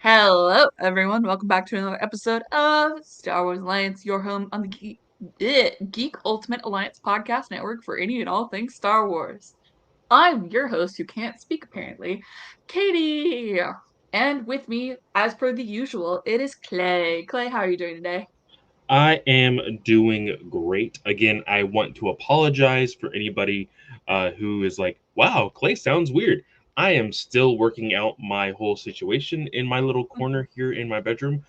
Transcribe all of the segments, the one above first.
Hello, everyone. Welcome back to another episode of Star Wars Alliance, your home on the Geek Ultimate Alliance podcast network for any and all things Star Wars. I'm your host, who can't speak apparently, Katie. And with me, as per the usual, it is Clay. Clay, how are you doing today? I am doing great. Again, I want to apologize for anybody who is like, wow, Clay sounds weird. I am still working out my whole situation in my little corner here in my bedroom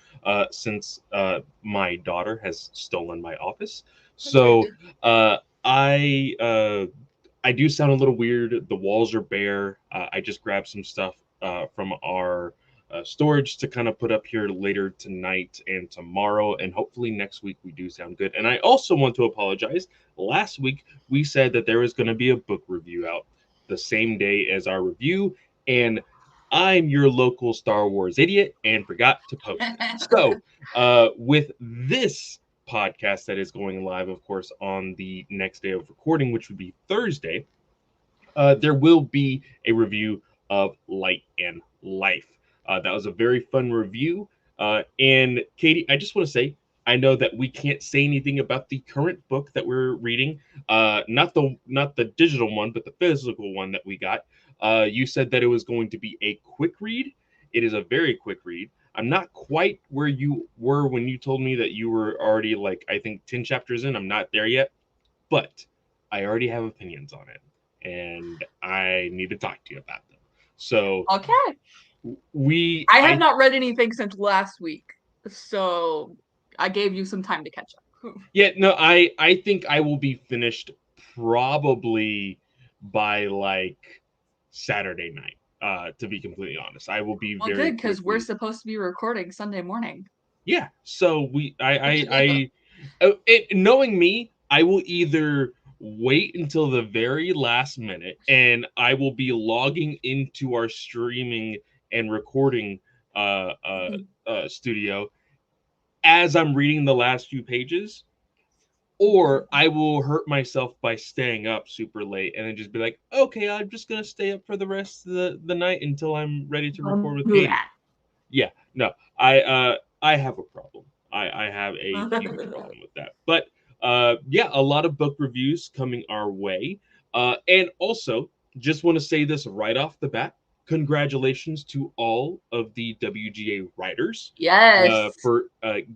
since my daughter has stolen my office. So uh, I uh, I do sound a little weird. The walls are bare. I just grabbed some stuff from our storage to kind of put up here later tonight and tomorrow, and hopefully next week we do sound good. And I also want to apologize. Last week we said that there was going to be a book review out the same day as our review, and I'm your local Star Wars idiot and forgot to post it. So, with this podcast that is going live, of course, on the next day of recording, which would be Thursday, there will be a review of Light and Life. That was a very fun review. And Katie, I just want to say, I know that we can't say anything about the current book that we're reading, not the digital one, but the physical one that we got. You said that it was going to be a quick read. It is a very quick read. I'm not quite where you were when you told me that you were already like I think 10 chapters in. I'm not there yet, but I already have opinions on it and I need to talk to you about them. So Okay. we I have I not read anything since last week, so I gave you some time to catch up. yeah, no, I think I will be finished probably by like Saturday night. To be completely honest, I will be Well, very good, because we're quickly. supposed to be recording Sunday morning. Yeah, so knowing me, I will either wait until the very last minute and I will be logging into our streaming and recording uh, uh, studio as I'm reading the last few pages, or I will hurt myself by staying up super late and then just be like, okay, I'm just gonna stay up for the rest of the night until I'm ready to record Don't with do Katie. that. Yeah, no, I have a problem. I have a huge problem with that. But yeah, a lot of book reviews coming our way. And also, just want to say this right off the bat. Congratulations to all of the WGA writers Yes. for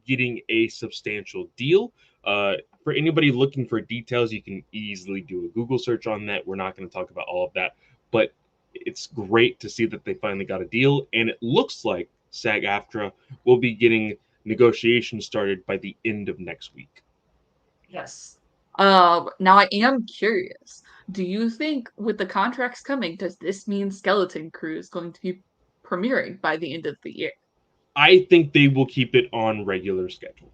getting a substantial deal. For anybody looking for details, you can easily do a Google search on that. We're not going to talk about all of that, but it's great to see that they finally got a deal, and it looks like SAG-AFTRA will be getting negotiations started by the end of next week. Yes. Now I am curious. Do you think with the contracts coming, does this mean Skeleton Crew is going to be premiering by the end of the year? I think they will keep it on regular schedule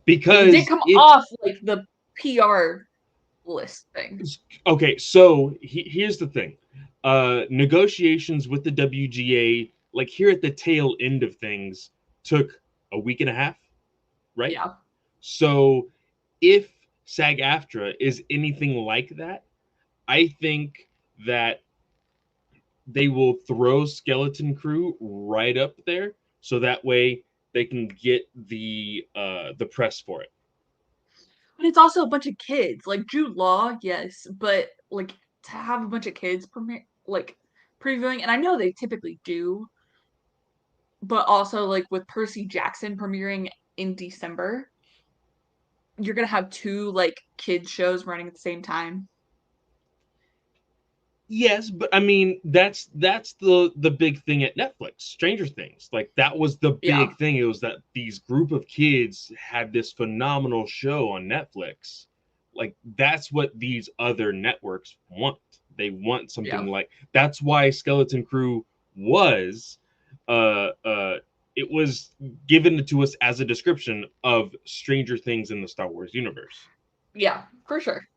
Because it did because come if off like the PR list thing. okay, so here's the thing: negotiations with the WGA, like here at the tail end of things, took a week and a half, right? Yeah. So if SAG-AFTRA is anything like that, I think that they will throw Skeleton Crew right up there, so that way they can get the press for it. But it's also a bunch of kids. Like Jude Law, yes, but like to have a bunch of kids premiere like previewing, and I know they typically do, but also like with Percy Jackson premiering in December, you're gonna have two like kid shows running at the same time. Yes, but I mean that's the big thing at Netflix. Stranger Things, like that was the Yeah. big thing. It was that these group of kids had this phenomenal show on Netflix. Like that's what these other networks want. They want something Yeah. like that's why Skeleton Crew was uh uh it was given to us as a description of Stranger Things in the Star Wars universe. Yeah, for sure.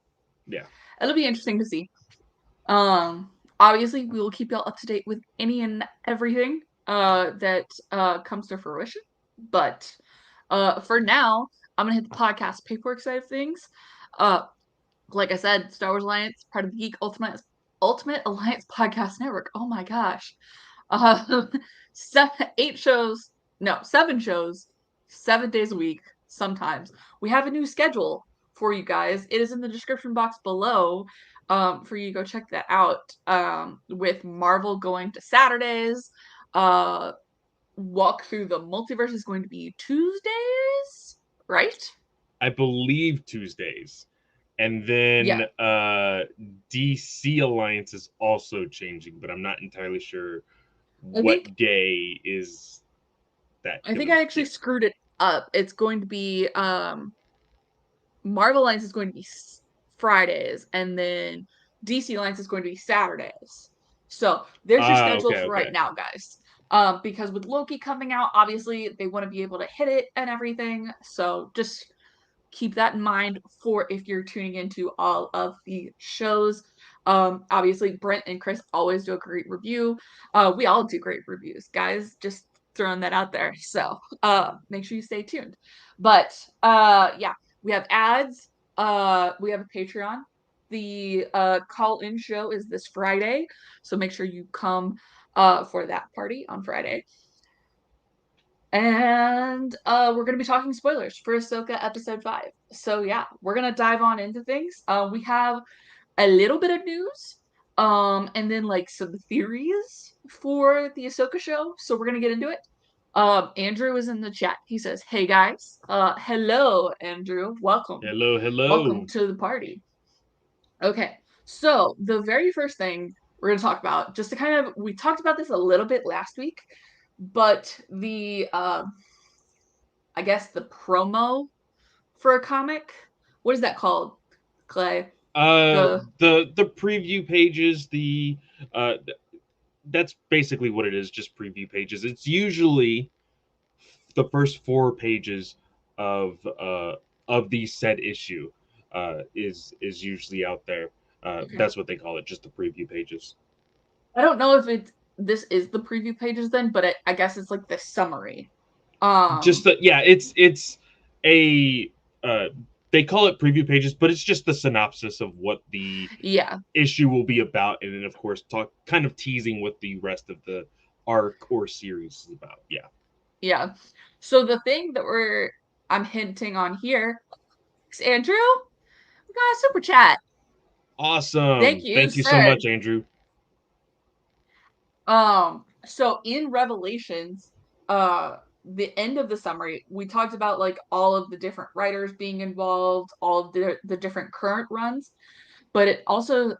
Yeah. It'll be interesting to see. Obviously we will keep y'all up to date with any and everything that comes to fruition. But for now, I'm gonna hit the podcast paperwork side of things. Uh like I said, Star Wars Alliance, part of the Geek Ultimate Alliance Podcast Network. Oh my gosh. Uh, 8 shows, no, 7 shows, 7 days a week. Sometimes we have a new schedule for you guys. It is in the description box below, for you to go check that out. With Marvel going to Saturdays, uh, walk through the multiverse is going to be Tuesdays, right? I believe Tuesdays. And Yeah, then DC Alliance is also changing, but I'm not entirely sure I think what day is that I think gonna I actually be. screwed it up. It's going to be Marvel Alliance is going to be Fridays, and then DC Alliance is going to be Saturdays. So there's your Ah, schedule okay, for right okay. now, guys. Because with Loki coming out, obviously they want to be able to hit it and everything. So just keep that in mind for if you're tuning into all of the shows. Obviously, Brent and Chris always do a great review. We all do great reviews, guys. Just throwing that out there. So make sure you stay tuned. But yeah, we have ads. We have a Patreon. The call-in show is this Friday, so make sure you come for that party on Friday. And we're gonna be talking spoilers for Ahsoka episode 5. So yeah, we're gonna dive on into things. We have a little bit of news, and then like some theories for the Ahsoka show. So we're gonna get into it. Andrew is in the chat. He says, "Hey guys, hello Andrew, welcome, Hello, welcome hello. to the party." Okay, so the very first thing we're gonna talk about, just to kind of, we talked about this a little bit last week, but the I guess the promo for a comic. What is that called, Clay? The The preview pages, the uh that's basically what it is, just preview pages. It's usually the first 4 pages of the said issue is usually out there. okay. That's what they call it, just the preview pages. I don't know if it's this is the preview pages then, but I guess it's like the summary. Just Um, the yeah, it's a they call it preview pages, but it's just the synopsis of what the yeah, issue will be about, and then of course talk kind of teasing what the rest of the arc or series is about. Yeah. yeah. So the thing that I'm hinting on here is Andrew, we got a super chat. Thank Awesome. you, Thank you so sir. much, Andrew. So in Revelations, the end of the summary, we talked about like all of the different writers being involved, all of the different current runs, but it also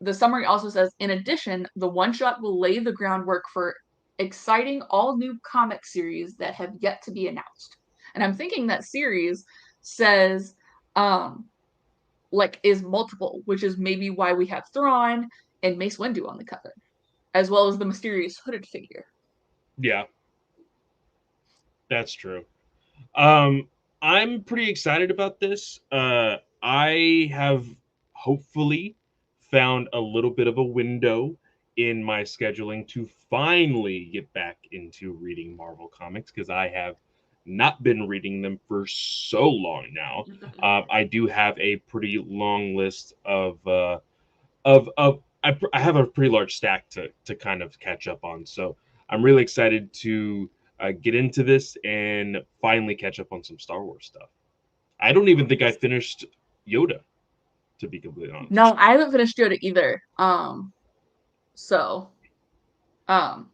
the summary also says, in addition, the one shot will lay the groundwork for exciting all new comic series that have yet to be announced. And I'm thinking that series says, um, like, is multiple, which is maybe why we have Thrawn and Mace Windu on the cover, as well as the mysterious hooded figure. Yeah, that's true. Um, I'm pretty excited about this. I have hopefully found a little bit of a window in my scheduling to finally get back into reading Marvel comics because I have not been reading them for so long now. I do have a pretty long list of I have a pretty large stack to kind of catch up on. So I'm really excited to get into this and finally catch up on some Star Wars stuff. I don't even think I finished Yoda, to be completely honest. No, I haven't finished Yoda either. So, um,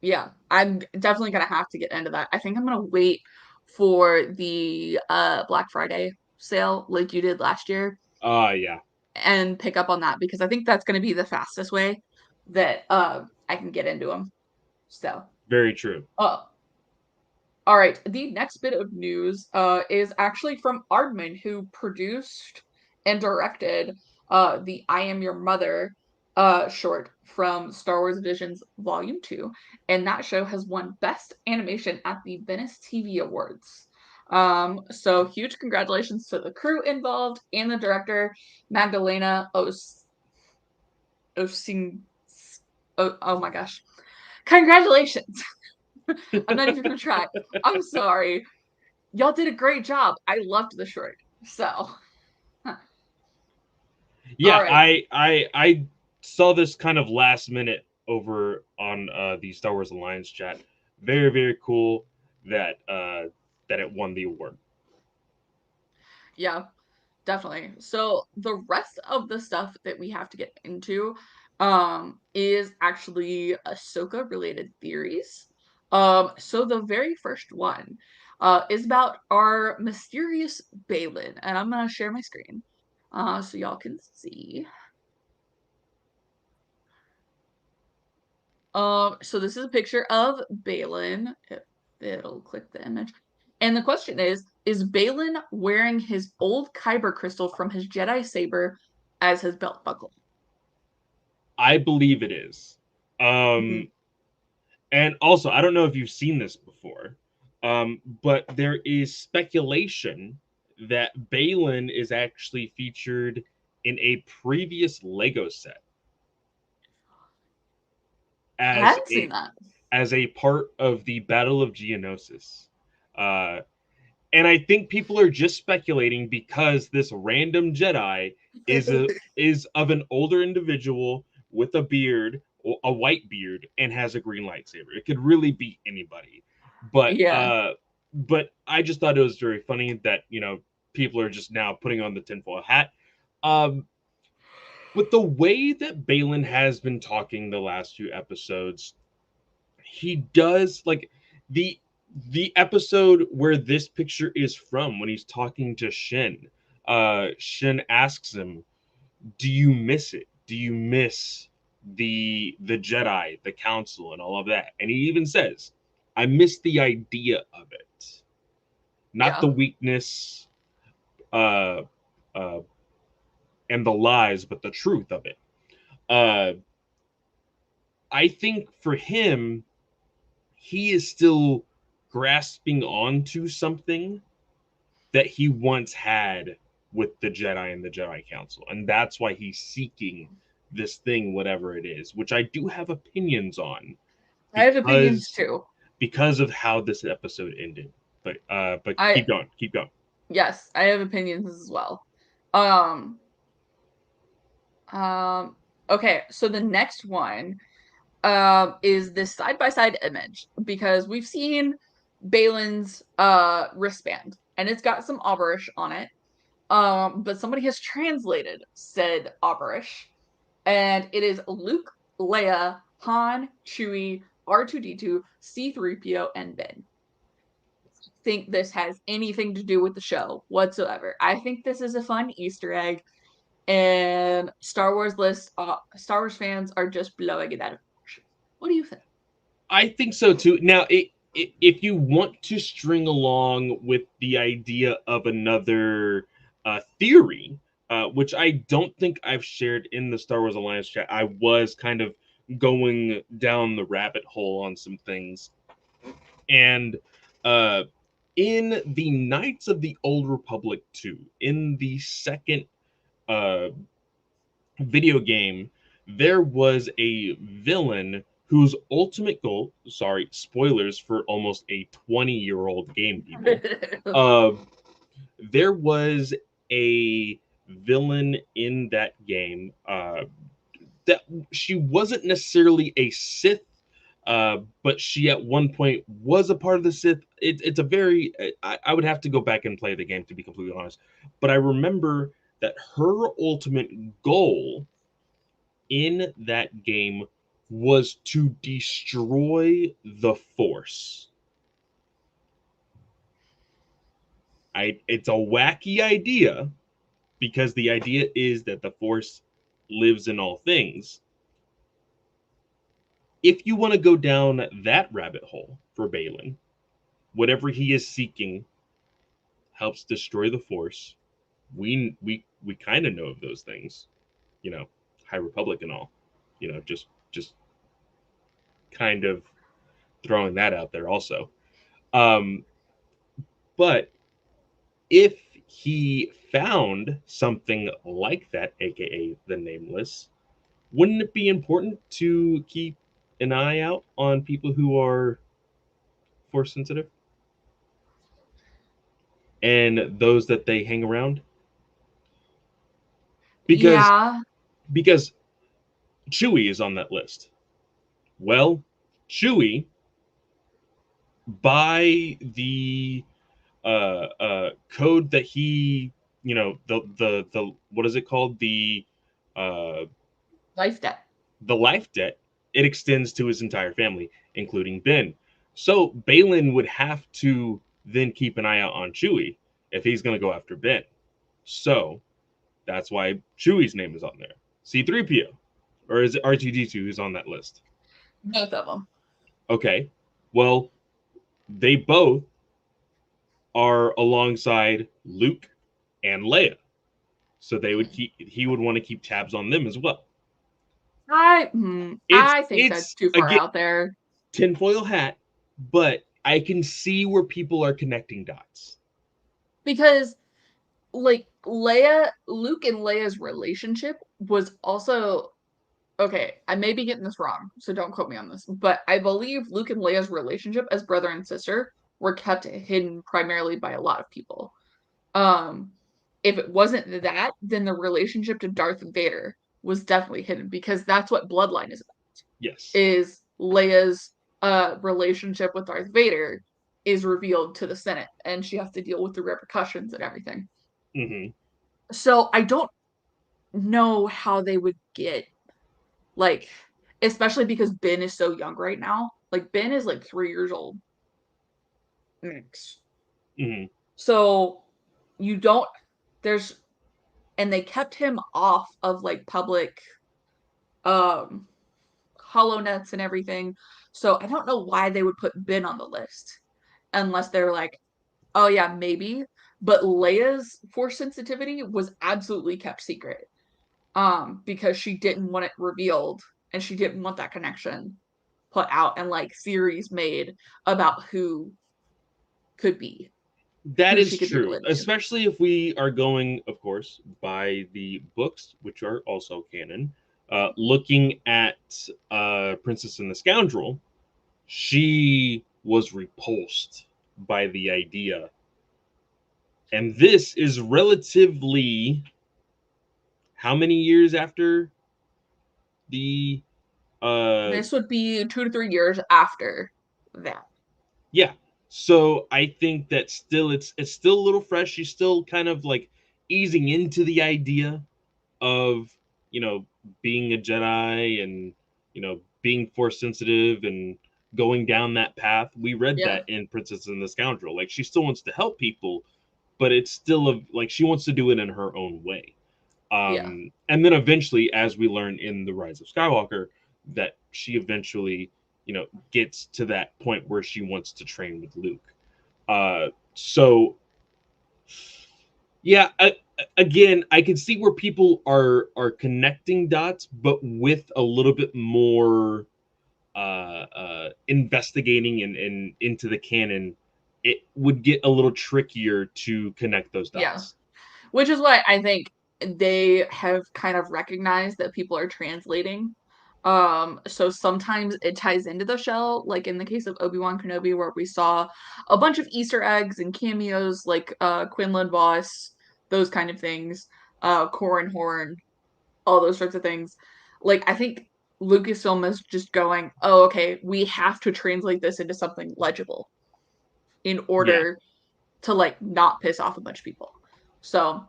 yeah, I'm definitely gonna have to get into that. I think I'm gonna wait for the Black Friday sale like you did last year Yeah, and pick up on that because I think that's gonna be the fastest way that I can get into them. So, very true. uh all right, the next bit of news is actually from Aardman, who produced and directed the I Am Your Mother short from Star Wars Visions Volume 2, and that show has won Best Animation at the Venice TV Awards. So huge congratulations to the crew involved and the director, Magdalena Osin. Oh my gosh. Congratulations. I'm not even gonna try. I'm sorry. Y'all did a great job. I loved the short. So, all Yeah, right. I saw this kind of last minute over on the Star Wars Alliance chat. Very, very cool that that it won the award. Yeah, definitely. So the rest of the stuff that we have to get into is actually Ahsoka related theories. So the very first one is about our mysterious Balin, and I'm gonna share my screen so y'all can see. So this is a picture of Balin. It'll click the image. And the question is Balin wearing his old Kyber crystal from his Jedi saber as his belt buckle? I believe it is. Mhm. Um, and also, I don't know if you've seen this before, but there is speculation that Balin is actually featured in a previous Lego set I as haven't seen a that. part of the Battle of Geonosis. Uh, and I think people are just speculating because this random Jedi is of an older individual with a beard, a white beard, and has a green lightsaber. It could really be anybody. But Yeah. but I just thought it was very funny that people are just now putting on the tinfoil hat. Um, with the way that Balin has been talking the last few episodes, he does like the episode where this picture is from when he's talking to Shin. Shin asks him, "Do you miss it? Do you miss the Jedi, the Council, and all of that?" And he even says, "I miss the idea of it, not the Yeah. weakness, uh, uh, and the lies, but the truth of it." Uh, I think for him, he is still grasping onto something that he once had with the Jedi and the Jedi Council. And that's why he's seeking this thing, whatever it is, which I do have opinions on I have opinions because too. of how this episode ended. But I keep going, keep going. Yes, I have opinions as well. Um um okay, so the next one is this side by side image because we've seen Balin's wristband and it's got some Auberish on it. But somebody has translated said Auberish, and it is Luke, Leia, Han, Chewie, R2D2, C3PO, and Ben. Think this has anything to do with the show whatsoever. I think this is a fun Easter egg, and Star Wars fans are just blowing it out of proportion. What do you think? I think so too. Now, if you want to string along with the idea of another theory, which I don't think I've shared in the Star Wars Alliance chat, I was kind of going down the rabbit hole on some things. And uh, in the Knights of the Old Republic 2, in the second uh, video game, there was a villain whose ultimate goal, sorry, spoilers for almost a 20-year-old game, people. Uh, there was a villain in that game that she wasn't necessarily a Sith, but she at one point was a part of the Sith. It's a very, I would have to go back and play the game to be completely honest, but I remember that her ultimate goal in that game was to destroy the Force. It's a wacky idea because the idea is that the Force lives in all things. If you want to go down that rabbit hole for Balin, whatever he is seeking helps destroy the Force. We kind of know of those things, you know, High Republic and all, just kind of throwing that out there also. Um, but if he found something like that, aka the Nameless, wouldn't it be important to keep an eye out on people who are force sensitive and those that they hang around? Because Yeah. because Chewie is on that list. Well, Chewie, by the code that he, the what is it called, uh, Life debt. the life debt, it extends to his entire family, including Ben. So Balin would have to then keep an eye out on Chewie if he's going to go after Ben. So that's why Chewie's name is on there. C3PO, or is it R2D2 who's on that list? Both of them. Okay, well, they both are alongside Luke and Leia, so they would keep. He would want to keep tabs on them as well. It's I think that's it's too far again out there tinfoil hat, but I can see where people are connecting dots. because like Luke and Leia's relationship was also okay. I may be getting this wrong, so don't quote me on this, but I believe Luke and Leia's relationship as brother and sister were kept hidden primarily by a lot of people. Um, if it wasn't that, then the relationship to Darth Vader was definitely hidden because that's what Bloodline is Yes. is Leia's relationship with Darth Vader is revealed to the Senate, and she has to deal with the repercussions and everything. Mm-hmm. So I don't know how they would get like, especially because Ben is so young right now. Like Ben is like 3 years old max. Mm-hmm. So you don't there's and they kept him off of like public um hollow nets and everything. So I don't know why they would put Ben on the list unless they're like, oh yeah, maybe. But Leia's force sensitivity was absolutely kept secret. Because she didn't want it revealed and she didn't want that connection put out and like theories made about could be That who she is could be true, related to. especially if we are going, of course, by the books, which are also canon. Looking at Princess and the Scoundrel, she was repulsed by the idea. And this is relatively how many years after the This would be 2 to 3 years after that. yeah. So I think that still it's still a little fresh. She's still kind of like easing into the idea of, you know, being a Jedi and, being force sensitive and going down that path. We read Yeah, that in Princess and the Scoundrel. Like she still wants to help people, but it's still like she wants to do it in her own way. yeah, And then eventually, as we learn in the Rise of Skywalker, that she eventually, gets to that point where she wants to train with Luke. So yeah, again, I can see where people are connecting dots, but with a little bit more investigating and into the canon, it would get a little trickier to connect those yeah. dots. Which is why I think they have kind of recognized that people are translating. So sometimes it ties into the shell, like in the case of Obi-Wan Kenobi, where we saw a bunch of Easter eggs and cameos like Quinlan Voss, those kind of things, Corin Horn, all those sorts of things. Like I think Lucasfilm is just going, oh, okay, we have to translate this into something legible in Yeah. order to like not piss off a bunch of people. So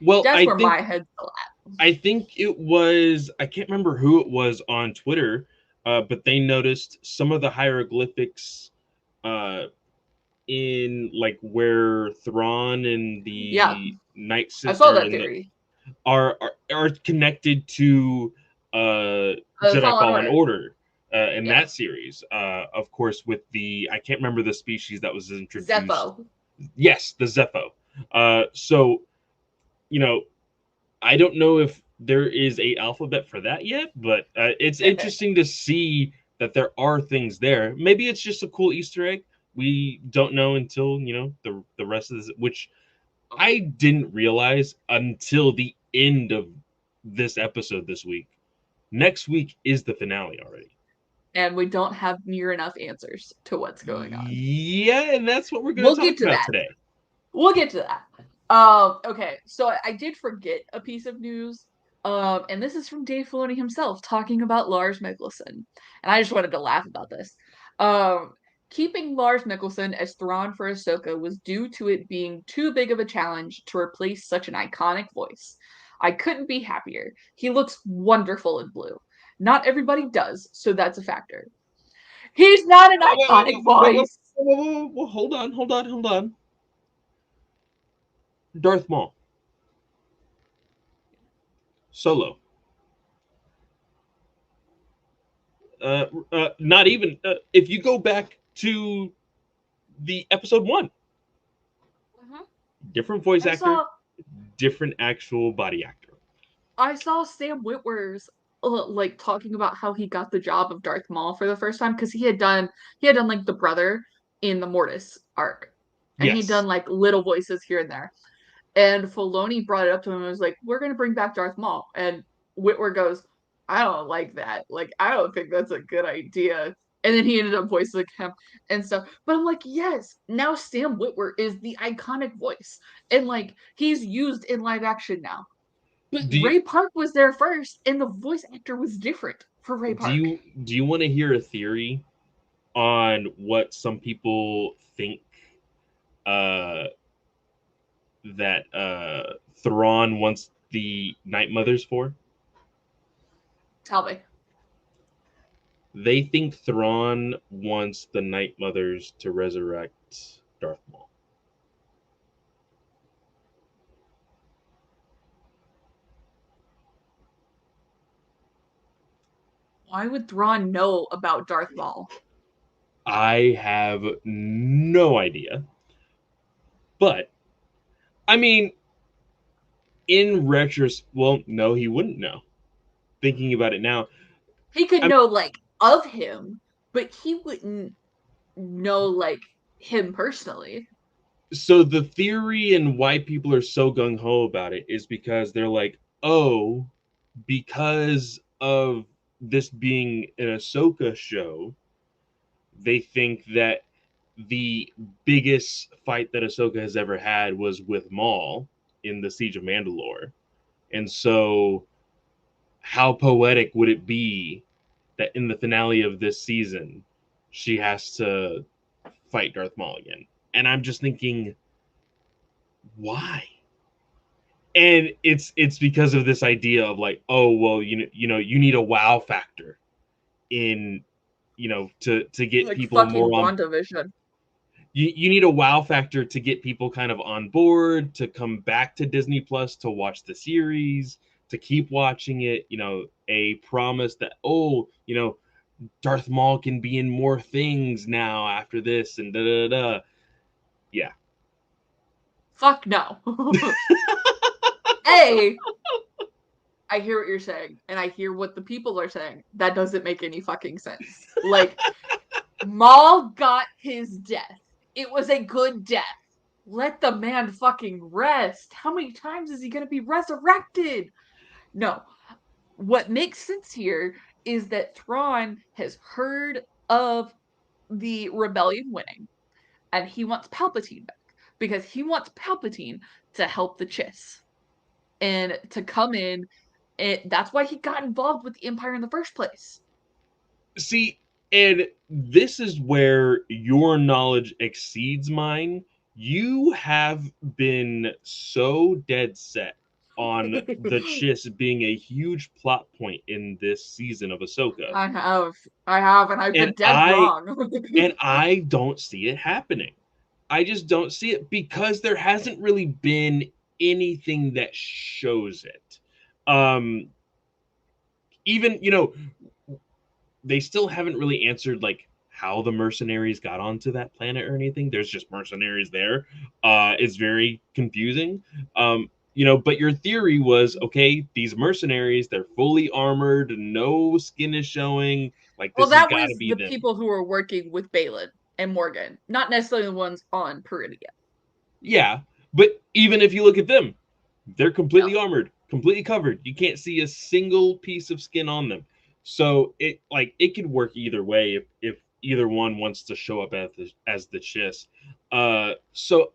Well, that's I where think my head's still I think it was, I can't remember who it was on Twitter, but they noticed some of the hieroglyphics uh, in like where Thrawn and at. Yeah, the Night I saw Sister that and the theory. are connected to Jedi Fallen Fallen Order. Order in Yeah. that series. Of course, with the, I can't remember the species that was introduced. Zepho. Yes, the Zepho. So you know, I don't know if there is a alphabet for that yet, but it's interesting to see that there are things there. Maybe it's just a cool Easter egg. We don't know until the rest of this, which I didn't realize until the end of this episode this week. Next week is the finale already. And we don't have near enough answers to what's going on. Yeah, and that's what we're going We'll to talk get to about that. today. We'll get to that. Okay, so I did forget a piece of news. And this is from Dave Filoni himself talking about Lars Mikkelsen. And I just wanted to laugh about this. Um, Keeping Lars Mikkelsen as Thrawn for Ahsoka was due to it being too big of a challenge to replace such an iconic voice. I couldn't be happier. He looks wonderful in blue. Not everybody does, so that's a factor. He's not an iconic voice. Hold on, hold on, hold on. Darth Maul, Solo. Not even if you go back to the episode one, Mhm. different voice I actor, saw different actual body actor. I saw Sam Witwer's like talking about how he got the job of Darth Maul for the first time because he had done like the brother in the Mortis arc, and he'd Yes. done like little voices here and there. And Filoni brought it up to him and was like, "We're gonna bring back Darth Maul," and Witwer goes, "I don't like that. Like, I don't think that's a good idea." And then he ended up voicing him and stuff. But I'm like, yes, now Sam Witwer is the iconic voice, and like he's used in live action now. But Do you Ray Park was there first, and the voice actor was different for Ray do Park. you want to hear a theory on what some people think uh, that Thrawn wants the Night Mothers for? Tell me. They think Thrawn wants the Night Mothers to resurrect Darth Maul. Why would Thrawn know about Darth Maul? I have no idea. But I mean, in retrospect, well, no, he wouldn't know. Thinking about it now, He could I'm know like of him, but he wouldn't know like him personally. so the theory and why people are so gung ho about it is because they're like, oh, because of this being an Ahsoka show, they think that the biggest fight that Ahsoka has ever had was with Maul in the Siege of Mandalore. And so, how poetic would it be that in the finale of this season, she has to fight Darth Maul again? And I'm just thinking, why? And it's because of this idea of like, oh well, you need a wow factor in to get Like people more fucking on. WandaVision. You need a wow factor to get people kind of on board to come back to Disney Plus to watch the series, to keep watching it. A promise that, oh, Darth Maul can be in more things now after this, and da da da. Yeah. Fuck no. A, I hear what you're saying, and I hear what the people are saying. That doesn't make any fucking sense. Like, Maul got his death. It was a good death. Let the man fucking rest. How many times is he gonna be resurrected? No. What makes sense here is that Thrawn has heard of the rebellion winning, and he wants Palpatine back because he wants Palpatine to help the Chiss and to come in. That's why he got involved with the Empire in the first place. See, and this is where your knowledge exceeds mine. You have been so dead set on the Chiss being a huge plot point in this season of Ahsoka, I have, I have, and I've and been dead I wrong. and I don't see it happening. I just don't see it because there hasn't really been anything that shows it. Um, even they still haven't really answered like how the mercenaries got onto that planet or anything. There's just mercenaries there. It's very confusing. But your theory was okay, these mercenaries, they're fully armored, no skin is showing, like Well, this has that got to was be the them. people who were working with Balin and Morgan, not necessarily the ones on Peridia. Yeah, but even if you look at them, they're No. completely armored, completely covered. You can't see a single piece of skin on them. So it could work either way if either one wants to show up as the Chiss. So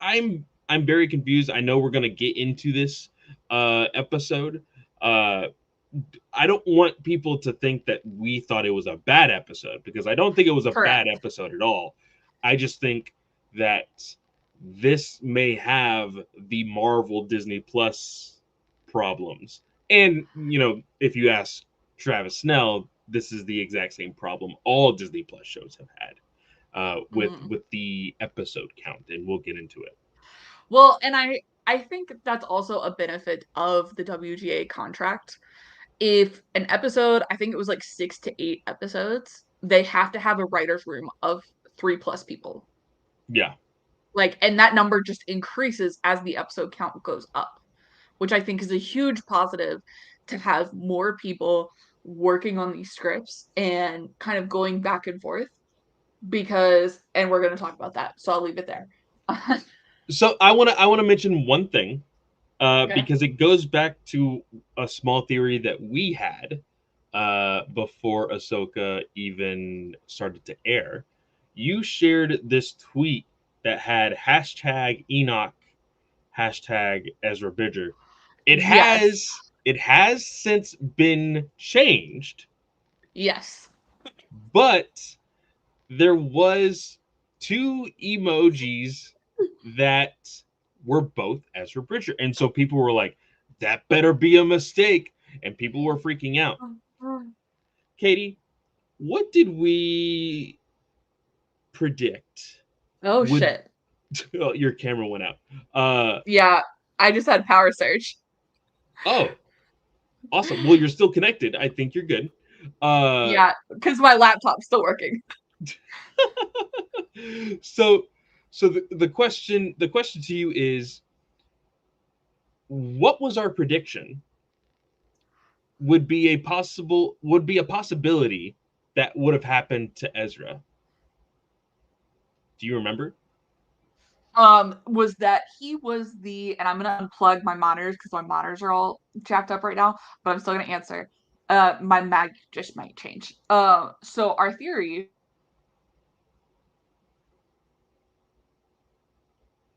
I'm very confused. I know we're gonna get into this episode. Uh, I don't want people to think that we thought it was a bad episode, because I don't think it was a bad Correct. episode at all. I just think that this may have the Marvel Disney Plus problems. And, if you ask Travis Snell, this is the exact same problem all Disney Plus shows have had, with Mhm. the episode count, and we'll get into it. Well, and I think that's also a benefit of the WGA contract. If an episode, I think it was like 6 to 8 episodes, they have to have a writer's room of 3 plus people. Yeah. Like, and that number just increases as the episode count goes up, which I think is a huge positive to have more people working on these scripts and kind of going back and forth because, and we're going to talk about that. So I'll leave it there. So I want to mention one thing, Okay. because it goes back to a small theory that we had, before Ahsoka even started to air. You shared this tweet that had hashtag Enoch, hashtag Ezra Bridger. It Yes. has since been changed, Yes. but there was two emojis that were both Ezra Bridger, and so people were like, "That better be a mistake," and people were freaking out. Katie, what did we predict Oh would? shit. Oh, your camera went out. Uh Yeah, I just had power surge. oh, awesome. Well, you're still connected. I think you're good. Uh Yeah, because my laptop's still working. so the question to you is, what was our prediction would be a possibility that would have happened to Ezra? Do you remember? Was that he was the, and I'm gonna unplug my monitors because my monitors are all jacked up right now, but I'm still gonna answer. My mag just might change. So our theory.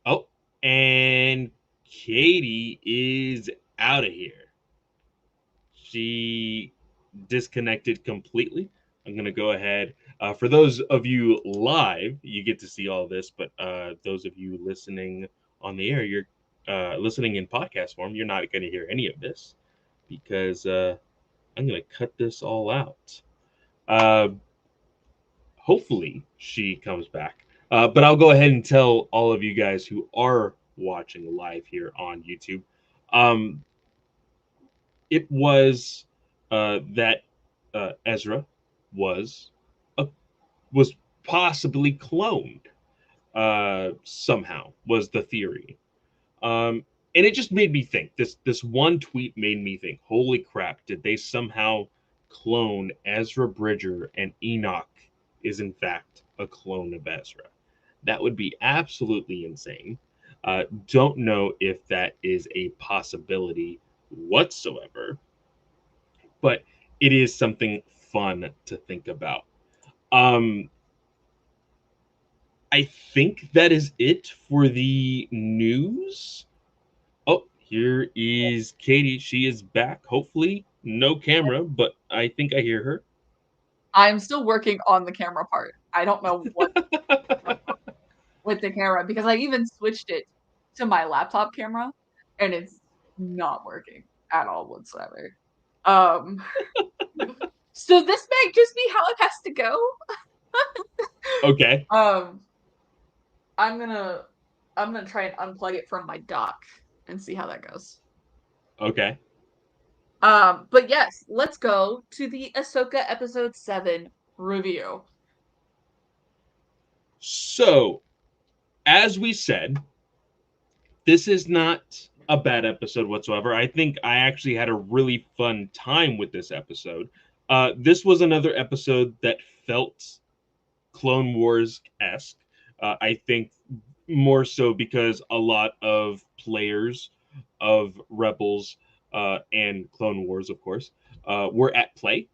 Oh, and Katie is out of here. She disconnected completely. I'm going to go ahead. For those of you live, you get to see all this, but those of you listening on the air, you're listening in podcast form, you're not going to hear any of this, because I'm going to cut this all out. Uh, Hopefully, she comes back. But I'll go ahead and tell all of you guys who are watching live here on YouTube. Um, it was that Ezra was a, was possibly cloned, somehow, was the theory. And it just made me think. This one tweet made me think. Holy crap! Did they somehow clone Ezra Bridger, and Enoch is in fact a clone of Ezra? That would be absolutely insane. Don't know if that is a possibility whatsoever, but it is something fun to think about. Um, I think that is it for the news. Oh, here is Katie. She is back. Hopefully, no camera, but I think I hear her. I'm still working on the camera part. I don't know what with the camera because I even switched it to my laptop camera and it's not working at all whatsoever. Um, so this might just be how it has to go. Okay. Um, I'm gonna I'm gonna try and unplug it from my dock and see how that goes. Okay. But yes, let's go to the Ahsoka episode 7 review. So, as we said, this is not a bad episode whatsoever. I think I actually had a really fun time with this episode. This was another episode that felt Clone Wars esque. I think more so because a lot of players of Rebels, and Clone Wars, of course, were at play,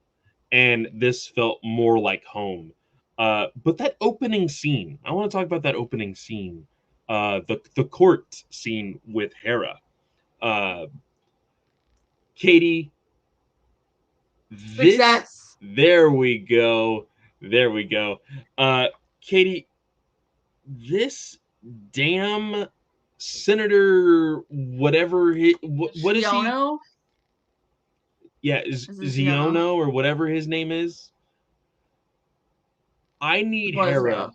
and this felt more like home. But that opening scene, I want to talk about that opening scene, the court scene with Hera. Uh, Katie, this, Success. there we go. There we go. Uh, Katie, this damn Senator, whatever, what is he? Giono? Yeah, Is it Giono? Ziono or whatever his name is. I need What is his name? Hera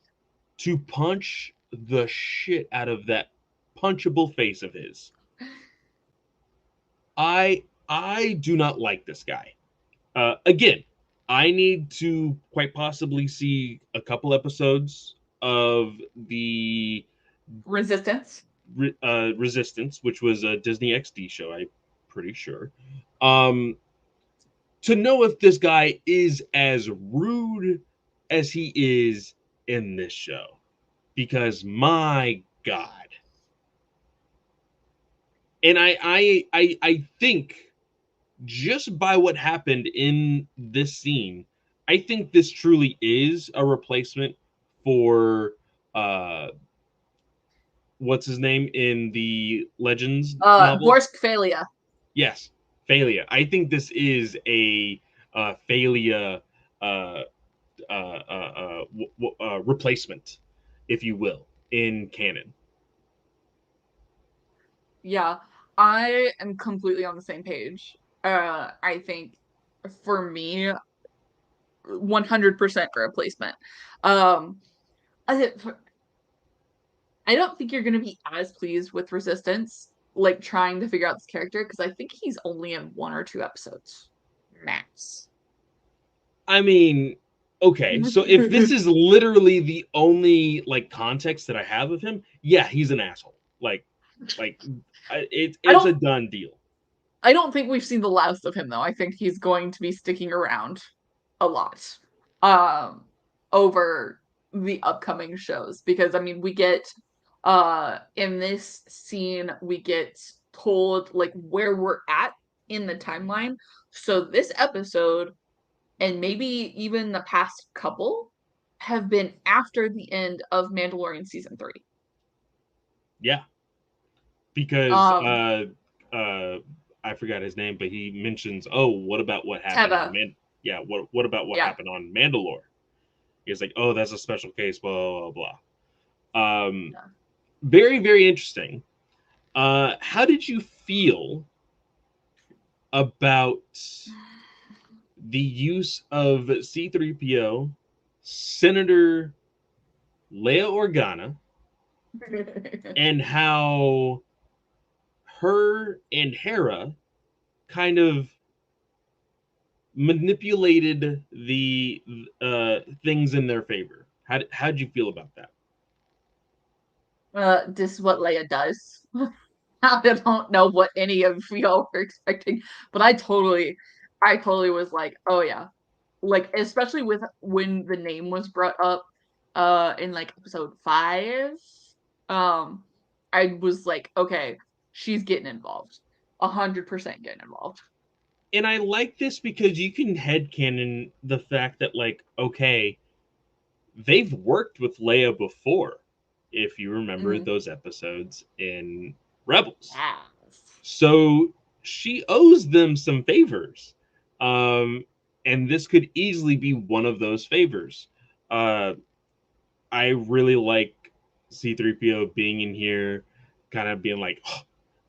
to punch the shit out of that punchable face of his. I do not like this guy. Again, I need to quite possibly see a couple episodes of the Resistance. Resistance, which was a Disney XD show. I'm pretty sure. Um, to know if this guy is as rude as he is in this show, because my God. And I think just by what happened in this scene, I think this truly is a replacement for what's his name in the Legends novel? Borsk Phalia. Yes, Phalia. I think this is a Phalia uh, replacement, if you will, in canon. Yeah, I am completely on the same page. I think for me, 100% replacement. Um, I, I don't think you're going to be as pleased with Resistance, like trying to figure out this character, because I think he's only in 1 or 2 episodes, max. I mean, okay, so if this is literally the only like context that I have of him, yeah, he's an asshole. Like I it's don't a done deal. I don't think we've seen the last of him though. I think he's going to be sticking around a lot um over the upcoming shows because I mean we get in this scene we get told like where we're at in the timeline. So this episode and maybe even the past couple have been after the end of Mandalorian season 3. Yeah, because Um I forgot his name, but he mentions, oh, what about what happened on Teva. Man? Yeah, what about what Yeah. happened on Mandalore? He's like, oh, that's a special case, blah blah blah. Yeah. Very very interesting. How did you feel about the use of C3PO, Senator Leia Organa, and how her and Hera kind of manipulated the things in their favor. How'd you feel about that? This is what Leia does. I don't know what any of y'all were expecting, but I totally was like, oh yeah. Like, especially with when the name was brought up, in like episode 5, um, I was like, okay, she's getting involved. 100% getting involved. And I like this because you can headcanon the fact that, like, okay, they've worked with Leia before, if you remember Mm, those episodes in Rebels. yes. So she owes them some favors. Um, and this could easily be one of those favors. Uh, I really like C3PO being in here, kind of being like, oh,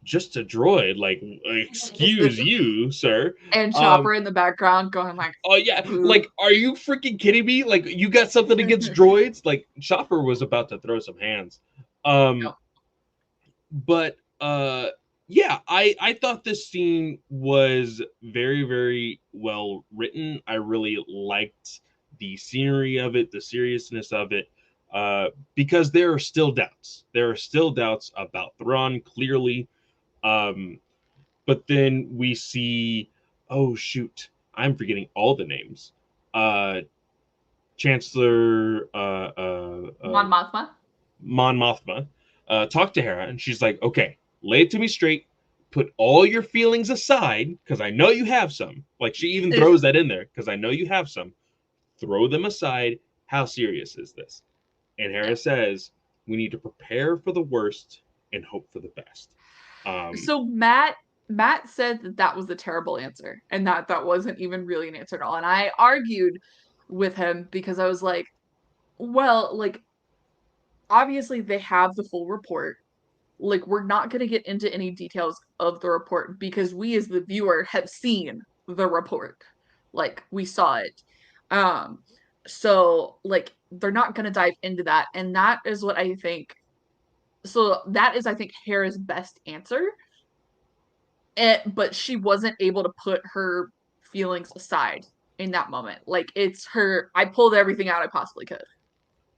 just a droid, like, excuse you, sir. And Um, Chopper in the background going like, oh yeah, boo. like, are you freaking kidding me? Like, you got something against droids? Like, Chopper was about to throw some hands. Um, but yeah, I thought this scene was very very well written. I really liked the scenery of it, the seriousness of it, because there are still doubts. There are still doubts about Thrawn, clearly. um but then we see, oh shoot, I'm forgetting all the names. uh Chancellor Mon Mothma. Mon Mothma, talk to Hera, and she's like, "Okay, lay it to me straight. Put all your feelings aside, because I know you have some." Like, she even throws that in there, because I know you have some. Throw them aside. How serious is this? And Yeah. Hera says, "We need to prepare for the worst and hope for the best." Um, So Matt Matt said that that was a terrible answer and that that wasn't even really an answer at all. And I argued with him because I was like, well, like obviously they have the full report. Like we're not going to get into any details of the report because we as the viewer have seen the report. Like we saw it. Um so like they're not going to dive into that, and that is what I think. So that is I think Hera's best answer. But she wasn't able to put her feelings aside in that moment. Like it's her, I pulled everything out I possibly could.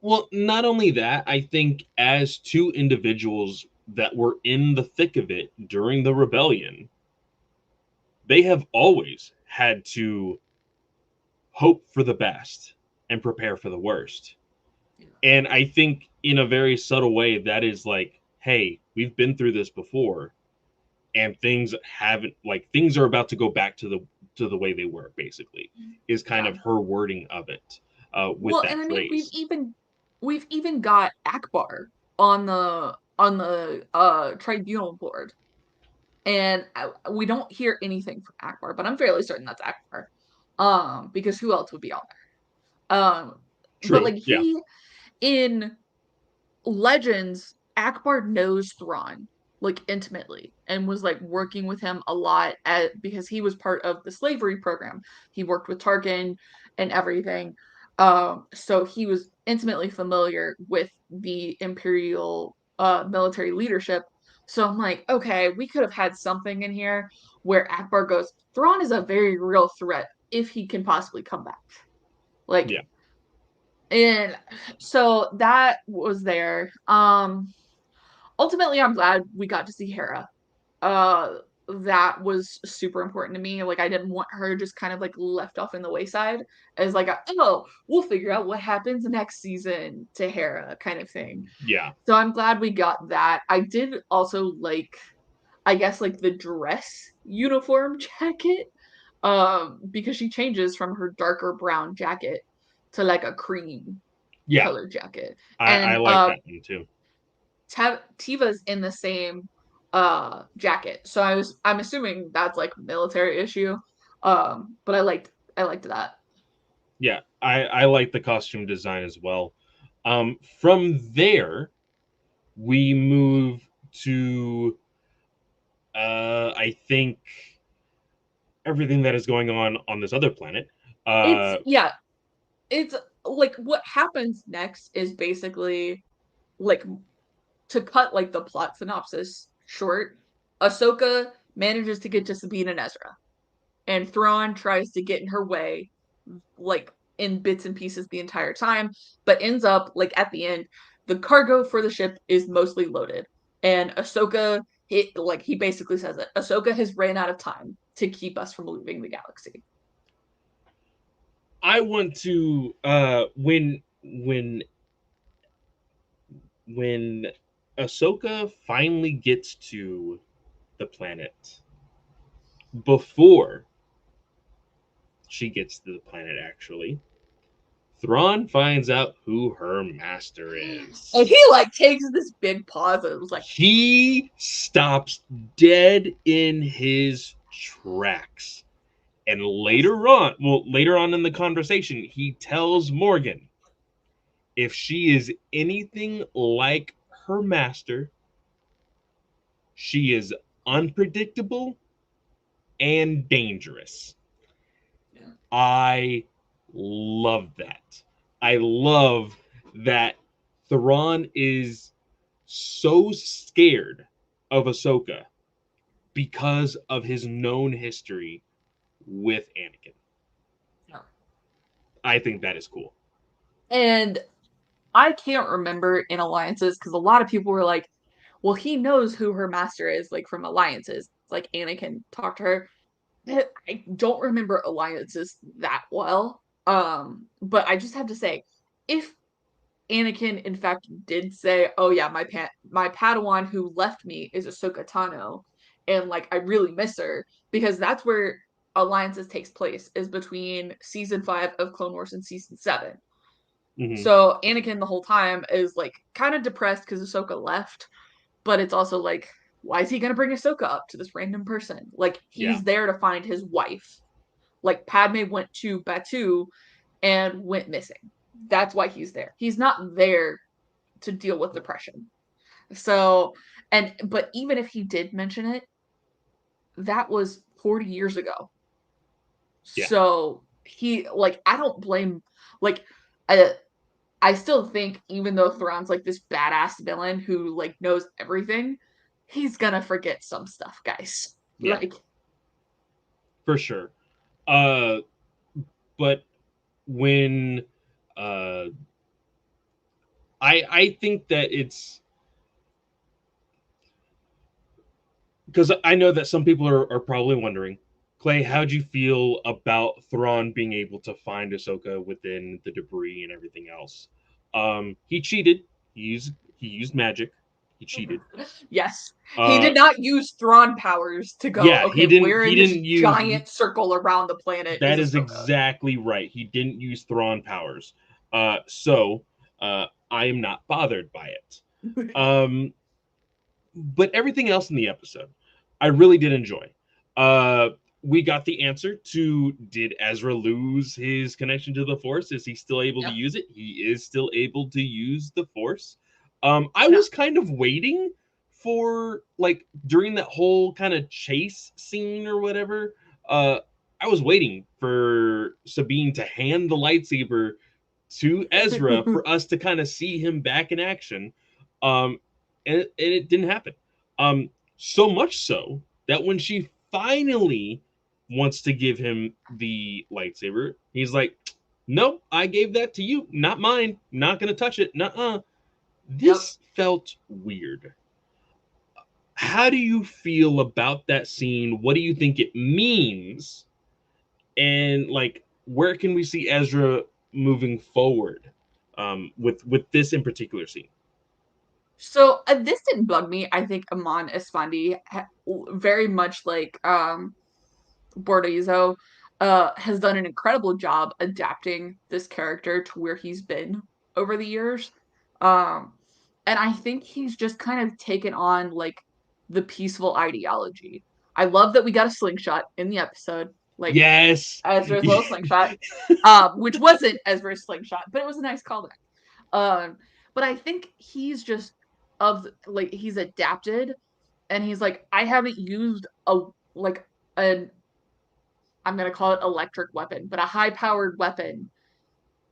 Well, not only that, I think as two individuals that were in the thick of it during the rebellion, they have always had to hope for the best and prepare for the worst. And I think in a very subtle way, that is like, hey, we've been through this before, and things haven't like things are about to go back to the way they were. Basically, is kind Yeah. of her wording of it with Well, that and I mean phrase. we've even got Akbar on the tribunal board, and we don't hear anything from Akbar, but I'm fairly certain that's Akbar, because who else would be on there? But True. like Yeah. he in Legends, Akbar knows Thrawn like intimately and was like working with him a lot because he was part of the slavery program. He worked with Tarkin and everything. So he was intimately familiar with the Imperial military leadership. So I'm like, okay, we could have had something in here where Akbar goes, Thrawn is a very real threat if he can possibly come back. Like, Yeah. and so that was there. Ultimately I'm glad we got to see Hera. Uh that was super important to me. Like I didn't want her just kind of like left off in the wayside as like oh, we'll figure out what happens next season to Hera kind of thing. Yeah. So I'm glad we got that. I did also like I guess like the dress uniform jacket because she changes from her darker brown jacket to like a cream Yeah. color jacket. I And like that one too. Tiva's in the same jacket. So I'm assuming that's like military issue. But I liked that. Yeah, I like the costume design as well. From there, we move to I think everything that is going on this other planet. It's Uh, yeah, it's like what happens next is basically like to cut like the plot synopsis short, Ahsoka manages to get to Sabine and Ezra, and Thrawn tries to get in her way, like in bits and pieces the entire time, but ends up like at the end, the cargo for the ship is mostly loaded, and Ahsoka, he basically says it. Ahsoka has ran out of time to keep us from leaving the galaxy. I want to when Ahsoka finally gets to the planet before she gets to the planet actually. Thrawn finds out who her master And is. he like takes this big pause and was like, He stops dead in his tracks. And yes, later on in the conversation, he tells Morgan if she is anything like her master, she is unpredictable and dangerous. yeah, I love that. I love that Thrawn is so scared of Ahsoka because of his known history with Anakin. yeah. I think that is cool. And I can't remember in alliances because a lot of people were like, well, he knows who her master is, like from alliances. Like Anakin talked to her. I don't remember alliances that well. But I just have to say, if Anakin in fact did say, "Oh yeah, my Padawan who left me is Ahsoka Tano," and like I really miss her because that's where alliances takes place is between season 5 of Clone Wars and season 7. Hmm. So Anakin the whole time is like kind of depressed because Ahsoka left, but it's also like why is he gonna bring Ahsoka up to this random person? Like, Yeah. he's there to find his wife. Like, Padme went to Batu and went missing. That's why he's there. He's not there to deal with depression. So, but even if he did mention it, that was 40 years ago. Yeah. So he like I don't blame like I I still think even though Thrawn's like this badass villain who like knows everything, he's gonna forget some stuff, guys. Yeah. Like For sure. Uh, but when uh, I think that it's because I know that some people are probably wondering, Clay, how'd you feel about Thrawn being able to find Ahsoka within the debris and everything else? He cheated. He used magic. He cheated. yes, he Uh, did not use Thrawn powers to go, yeah, he okay, didn't. we're He in this didn't use. giant circle around the planet is That is Ahsoka. exactly right. He didn't use Thrawn powers. So I am not bothered by it. Um, but everything else in the episode, I really did enjoy. Uh, we got the answer to, did Ezra lose his connection to the Force? Is he still able to Yep. use it? He is still able to use the Force. I Yeah. was kind of waiting for, like, during that whole kind of chase scene or whatever. Uh, I was waiting for Sabine to hand the lightsaber to Ezra for us to kind of see him back in action. Um, and it didn't happen. So much so that when she finally wants to give him the lightsaber, he's like, "Nope, I gave that to you, not mine. Not gonna touch it. Nuh-uh." Yep. This felt weird. How do you feel about that scene? What do you think it means? And like, where can we see Ezra moving forward with this in particular scene? So this didn't bug me. I think Amon Esfandi very much like Bordezo has done an incredible job adapting this character to where he's been over the years. Um, and I think he's just kind of taken on like the peaceful ideology. I love that we got a slingshot in the episode, like Yes. Ezra's little slingshot, which wasn't Ezra's slingshot, but it was a nice callback. But I think he's just like he's adapted and he's like, I haven't used a like an I'm gonna call it electric weapon, but a high powered weapon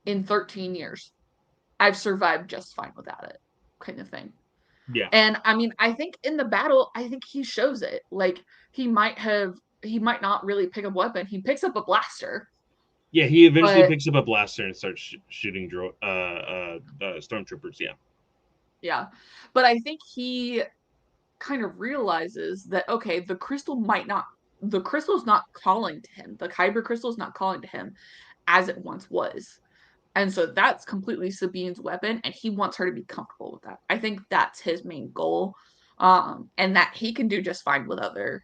in 13 years. I've survived just fine without it, kind of thing. Yeah. And I mean, I think in the battle, I think he shows it. Like he might not really pick up a weapon. He picks up a blaster, Yeah, he eventually but picks up a blaster and starts shooting stormtroopers. Yeah. yeah. But I think he kind of realizes that okay, the crystal's not calling to him. The kyber crystal's not calling to him as it once was. And so that's completely Sabine's weapon, and he wants her to be comfortable with that. I think that's his main goal. And that he can do just fine with other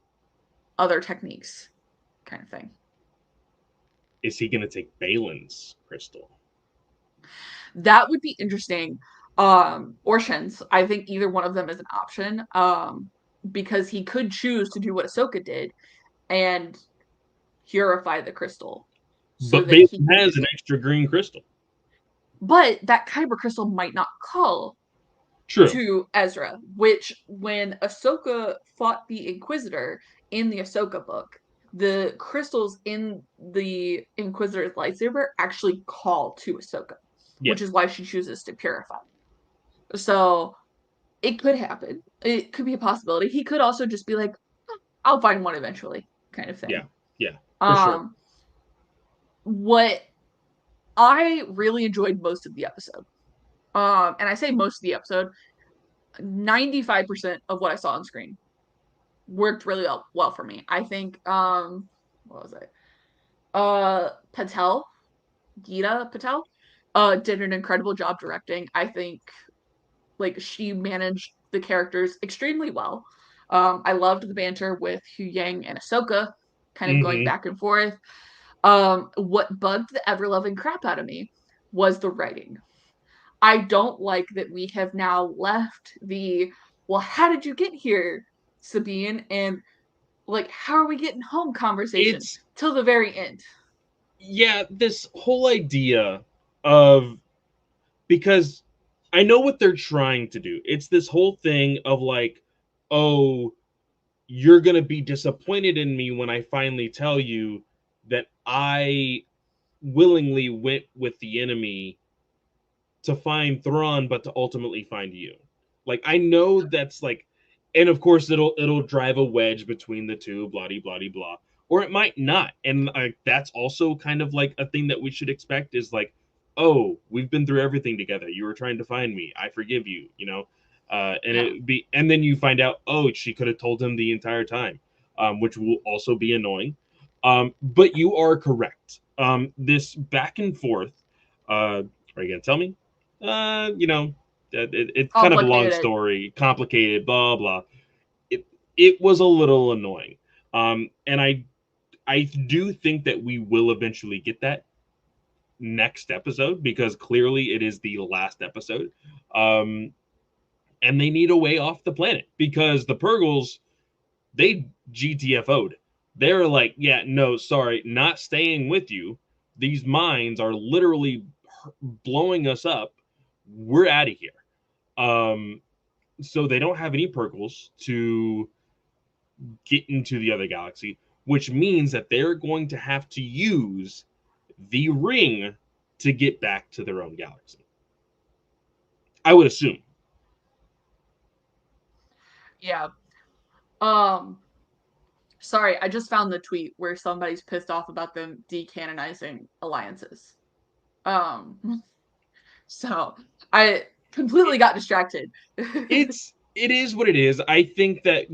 techniques, kind of thing. Is he going to take Balin's crystal? That would be interesting. Or Shen's. I think either one of them is an option. Because he could choose to do what Ahsoka did and purify the crystal so But that Balin he can has use an it. extra green crystal. But that kyber crystal might not call True. to Ezra, which when Ahsoka fought the Inquisitor in the Ahsoka book, the crystals in the Inquisitor's lightsaber actually call to Ahsoka, Yeah. which is why she chooses to purify. So it could happen. It could be a possibility. He could also just be like, I'll find one eventually, kind of Yeah. thing. Yeah. For sure. Um, what I really enjoyed most of the episode, and I say most of the episode, 95% of what I saw on screen worked really well for me. I think what was it? Patel, Geeta Patel, did an incredible job directing. I think like she managed the characters extremely well. I loved the banter with Hu Yang and Ahsoka, kind of going Mm-hmm. back and forth. What bugged the ever loving crap out of me was the writing. I don't like that we have now left the well, how did you get here Sabine and like how are we getting home conversation It's till the very end. yeah, this whole idea of because I know what they're trying to do. It's this whole thing of like, oh, you're going to be disappointed in me when I finally tell you that I willingly went with the enemy to find Thrawn, but to ultimately find you. Like I know that's like, and of course it'll drive a wedge between the two, blah blah blah blah, or it might not, and that's also kind of like a thing that we should expect is like, oh, we've been through everything together. You were trying to find me. I forgive you. You know, and Yeah. it be, and then you find out, oh, she could have told him the entire time, which will also be annoying. But you are correct. This back and forth. Are you gonna tell me? You know, it's kind of a long Complicated. story, complicated, blah blah. It it was a little annoying, and I do think that we will eventually get that next episode because clearly it is the last episode, um, and they need a way off the planet because the Purgles they GTFO'd. They're like, yeah, no, sorry, not staying with you. These mines are literally blowing us up. We're out of here. Um, so they don't have any Purgles to get into the other galaxy, which means that they're going to have to use the ring to get back to their own galaxy. I would assume. Yeah. Sorry, I just found the tweet where somebody's pissed off about them decanonizing alliances. Um, so I completely It, got distracted. it is what it is. I think that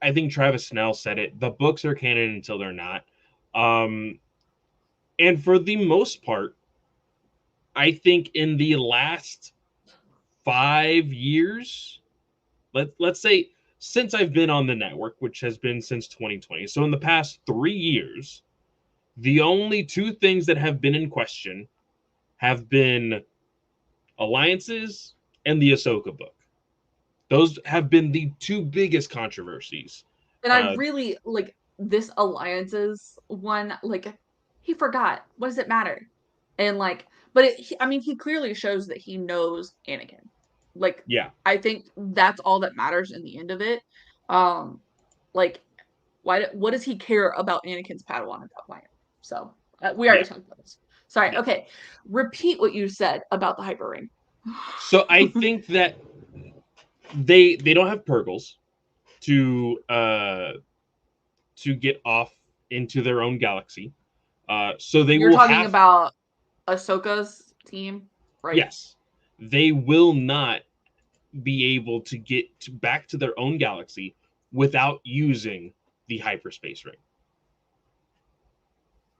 I think Travis Snell said it. The books are canon until they're not. Um, and for the most part, I think in the last 5 years, let's say since I've been on the network, which has been since 2020. So in the past 3 years, the only two things that have been in question have been alliances and the Ahsoka book. Those have been the two biggest controversies. And I Uh, really like this alliances one. Like he forgot. What does it matter? And like, but I mean, he clearly shows that he knows Anakin. Like, yeah, I think that's all that matters in the end of it. Um, like, why? What does he care about Anakin's Padawan at that point? So we yeah, already talked about this. Sorry. yeah. Okay, repeat what you said about the hyper ring. So I think that they don't have Purgles to get off into their own galaxy. So they You're will talking have about Ahsoka's team, right? yes, they will not be able to get back to their own galaxy without using the hyperspace ring.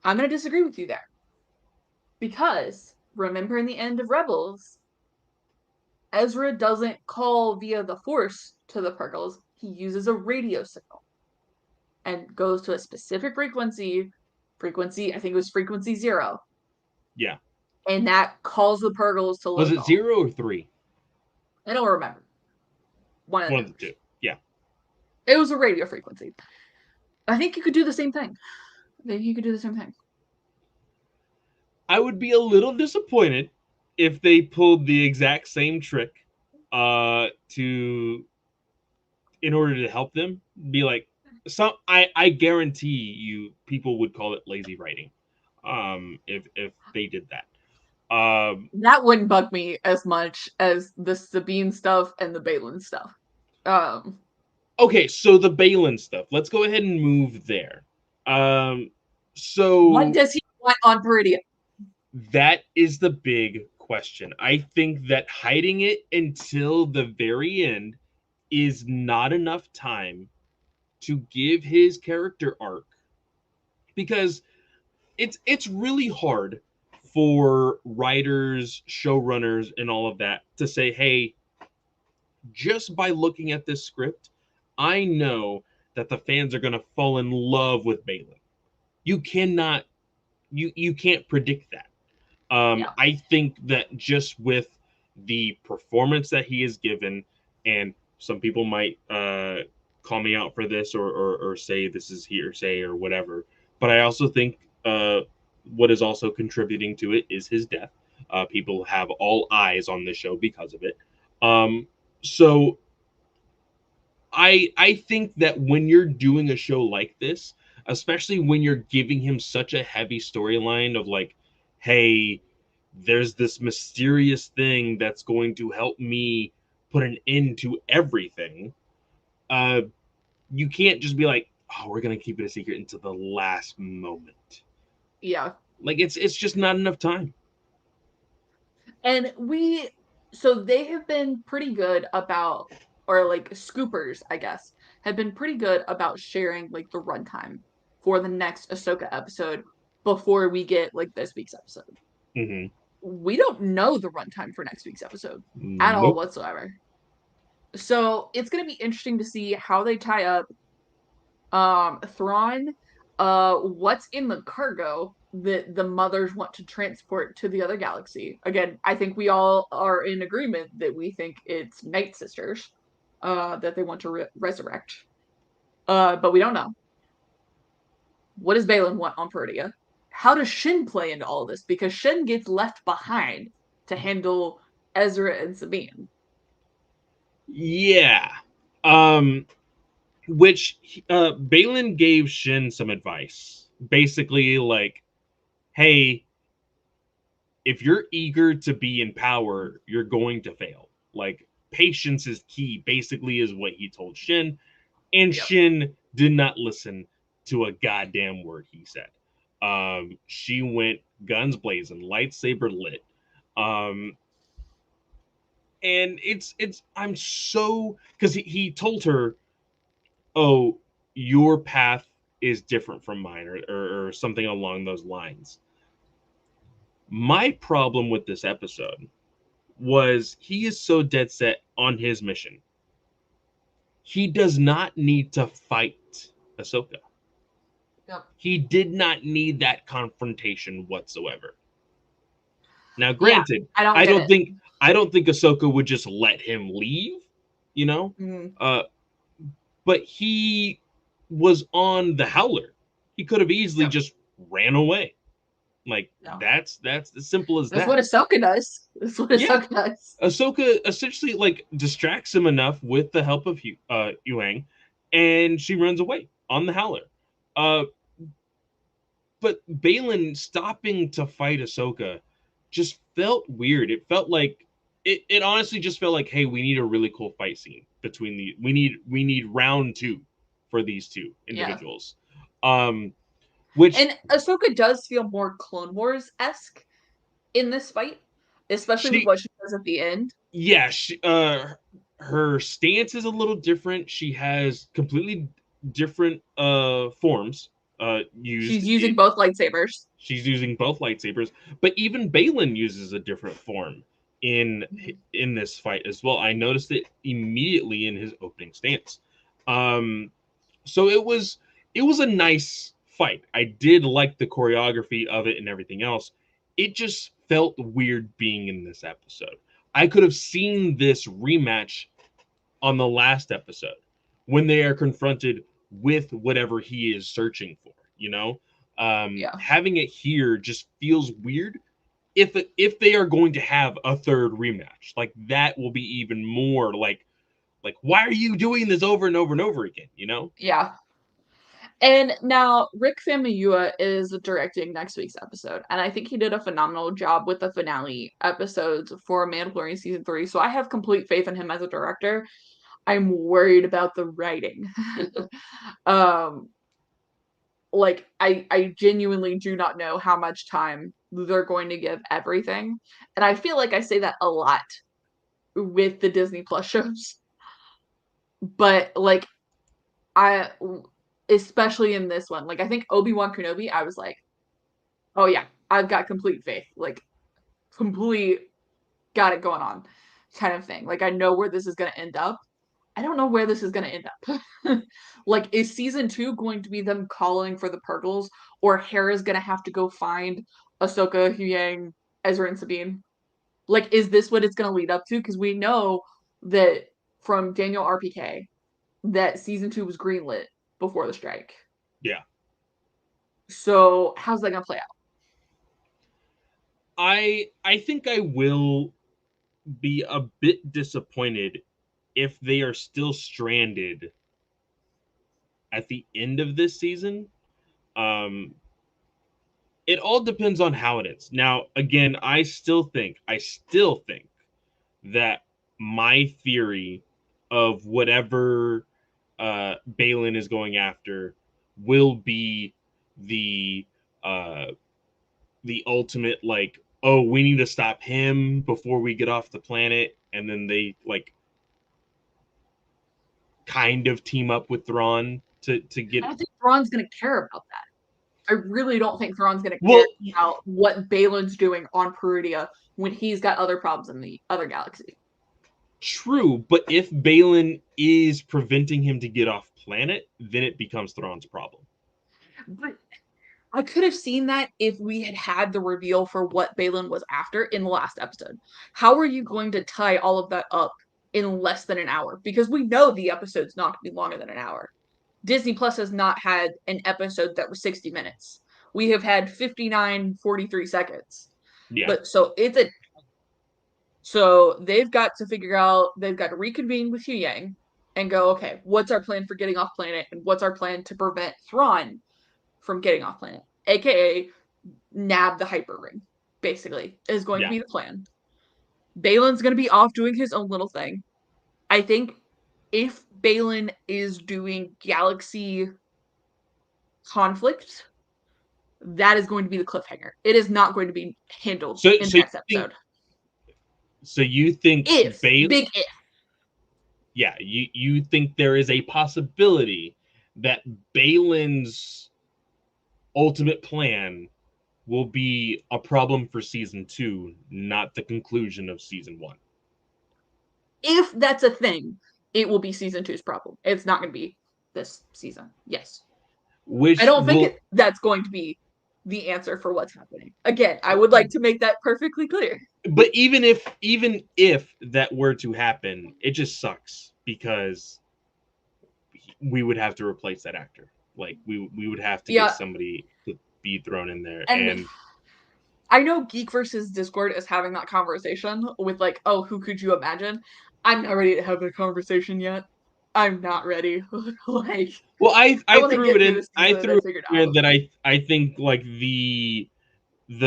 I'm going to disagree with you there because remember in the end of Rebels, Ezra doesn't call via the Force to the Purgles. He uses a radio signal and goes to a specific frequency. Frequency, I think it was frequency 0, Yeah, and that calls the Purgles to was it Lothal. 0 or 3? I don't remember one of the One of the numbers. two. Yeah, It was a radio frequency. I think you could do the same thing. I think you could do the same thing. I would be a little disappointed if they pulled the exact same trick to in order to help them be like some I guarantee you people would call it lazy writing if they did that. That wouldn't bug me as much as the Sabine stuff and the Balin stuff. Um, Okay, so the Balin stuff. Let's go ahead and move there. Um, what so does he want on Peridia? that is the big question. I think that hiding it until the very end is not enough time to give his character arc because it's really hard for writers, showrunners, and all of that to say, hey, just by looking at this script, I know that the fans are gonna fall in love with Balin. You cannot you can't predict that. Yeah. I think that just with the performance that he has given and Some people might call me out for this, or say this is hearsay or whatever. But I also think what is also contributing to it is his death. People have all eyes on this show because of it. So I think that when you're doing a show like this, especially when you're giving him such a heavy storyline of like, hey, there's this mysterious thing that's going to help me put an end to everything. Uh, you can't just be like, oh, we're gonna keep it a secret until the last moment. Yeah. Like it's just not enough time. And so they have been pretty good about, or like scoopers, I guess, have been pretty good about sharing like the runtime for the next Ahsoka episode before we get like this week's episode. Mm-hmm. We don't know the runtime for next week's episode at all Nope. whatsoever. So it's gonna be interesting to see how they tie up Thrawn, what's in the cargo that the mothers want to transport to the other galaxy. Again, I think we all are in agreement that we think it's Night Sisters, that they want to resurrect. But we don't know. What does Balin want on Peridea? How does Shin play into all of this? Because Shin gets left behind to handle Ezra and Sabine. Yeah. Um, which Balin gave Shin some advice. Basically, like, hey, if you're eager to be in power, you're going to fail. Like, patience is key, basically, is what he told Shin. And Yep. Shin did not listen to a goddamn word he said. She went guns blazing, lightsaber lit. Um, and it's I'm so because he told her, oh, your path is different from mine, or something along those lines. My problem with this episode was he is so dead set on his mission. He does not need to fight Ahsoka. Yep. He did not need that confrontation whatsoever. Now, Yeah, granted, I don't I get don't it. think I don't think Ahsoka would just let him leave, you know. Mm, Uh, but he was on the Howler. He could have easily yep. just ran away. Like No. that's as simple as That's that. what Ahsoka does. That's what Yeah, Ahsoka does. Ahsoka essentially like distracts him enough with the help of Yuang, and she runs away on the Howler. Uh, but Balin stopping to fight Ahsoka just felt weird. It felt like it honestly just felt like, hey, we need a really cool fight scene between the we need round two for these two Yeah. individuals. Um, which And Ahsoka does feel more Clone Wars esque in this fight, especially with she what she does at the end. yeah, her stance is a little different. She has completely different forms used. She's using both lightsabers. She's using both lightsabers, but even Balin uses a different form in in this fight as well. I noticed it immediately in his opening stance. Um, so it was a nice fight. I did like the choreography of it and everything else. It just felt weird being in this episode. I could have seen this rematch on the last episode when they are confronted with whatever he is searching for, you know. Yeah. Having it here just feels weird. If they are going to have a third rematch, like that will be even more like why are you doing this over and over and over again, you know. Yeah. And now Rick Famuyiwa is directing next week's episode, and I think he did a phenomenal job with the finale episodes for Mandalorian season 3. So I have complete faith in him as a director. I'm worried about the writing. um, like I genuinely do not know how much time they're going to give everything, and I feel like I say that a lot with the Disney Plus shows, but like I, especially in this one, like I think Obi-Wan Kenobi, I was like, oh yeah, I've got complete faith, like complete got it going on, kind of thing. Like I know where this is gonna end up. I don't know where this is gonna end up. Like, is season 2 going to be them calling for the Purgles, or Hera's gonna have to go find Ahsoka, Huyang, Ezra, and Sabine? Like, is this what it's gonna lead up to? Because we know that from Daniel RPK that season 2 was greenlit before the strike. Yeah. So how's that gonna play out? I think I will be a bit disappointed if they are still stranded at the end of this season. Um, it all depends on how it is. Now, again, I still think that my theory of whatever Balin is going after will be the uh, the ultimate, like, oh, we need to stop him before we get off the planet, and then they like kind of team up with Thrawn to I get. don't think Thrawn's gonna care about that. I really don't think Thrawn's gonna care Well, about what Balin's doing on Perudia when he's got other problems in the other galaxy. true, but if Balin is preventing him to get off planet, then it becomes Thrawn's problem. But I could have seen that if we had had the reveal for what Balin was after in the last episode. How are you going to tie all of that up in less than an hour? Because we know the episode's not going to be longer than an hour. Disney Plus has not had an episode that was 60 minutes. We have had 59, 43 seconds. Yeah, But so it's a so they've got to figure out they've got to reconvene with Hu Yang and go, okay, what's our plan for getting off planet and what's our plan to prevent Thrawn from getting off planet? AKA nab the hyper ring, basically, is going to yeah. be the plan. Balin's going to be off doing his own little thing. I think if Balin is doing galaxy conflict, that is going to be the cliffhanger. It is not going to be handled So, in the so you next think, episode. so you think If, Balin? big if. Yeah, you think there is a possibility that Balin's ultimate plan will be a problem for season 2, not the conclusion of season 1. If that's a thing, it will be season two's problem. It's not going to be this season. Yes. I Which don't think will, that's going to be the answer for what's happening. Again, I would like to make that perfectly clear. but even if that were to happen, it just sucks because we would have to replace that actor. Like we would have to get Yeah, somebody to be thrown in there, and and I know Geek versus Discord is having that conversation with like, oh, who could you imagine? I'm not ready to have that conversation yet. I'm not ready. Like, well, I I I want to threw get it through in. this I season and threw then it figure it in out. that I think like the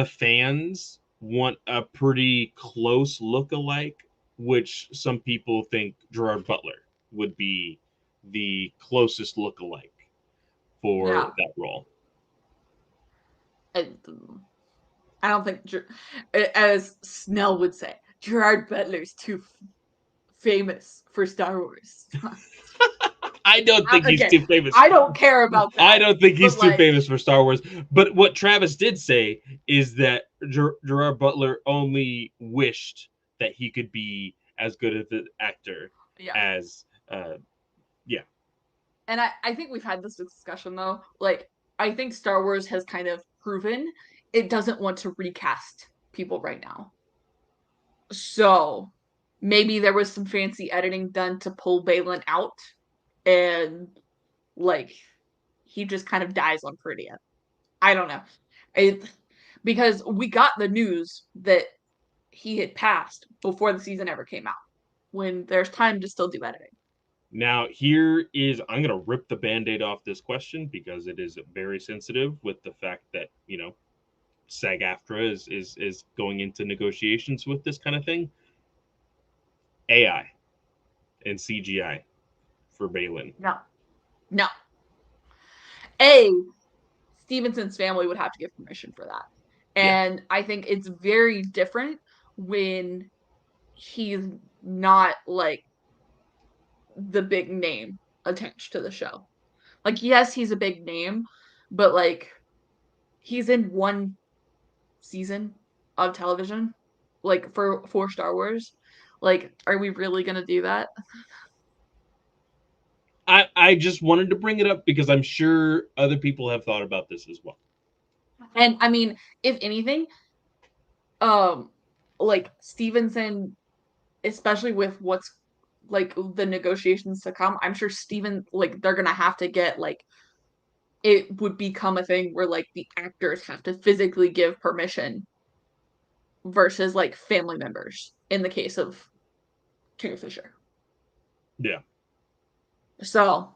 fans want a pretty close look-alike, which some people think Gerard Butler would be the closest look-alike for Yeah, that role. and I don't think, as Snell would say, Gerard Butler's too famous for Star Wars. I don't think he's Again, too famous. I don't care about I that, don't think he's but too like, famous for Star Wars. But what Travis did say is that Gerard Butler only wished that he could be as good as an actor yeah. as, yeah, And I think we've had this discussion though. Like, I think Star Wars has kind of proven it doesn't want to recast people right now. So maybe there was some fancy editing done to pull Balin out, and like he just kind of dies on Peridia. I don't know. It because we got the news that he had passed before the season ever came out. When there's time to still do editing. Now, here is I'm going to rip the band aid off this question because it is very sensitive with the fact that, SAG AFTRA is going into negotiations with this kind of thing. AI and CGI for Balin. No, no. A Stevenson's family would have to give permission for that. Yeah. And I think it's very different when he's not like the big name attached to the show. Like, yes, he's a big name, but like he's in one season of television, like for Star Wars. Like, are we really gonna do that? I just wanted to bring it up because I'm sure other people have thought about this as well. And I mean, if anything, um, like Stevenson, especially with what's like the negotiations to come, I'm sure Steven, like they're gonna have to get like it would become a thing where like the actors have to physically give permission versus like family members in the case of Kingfisher. Yeah. So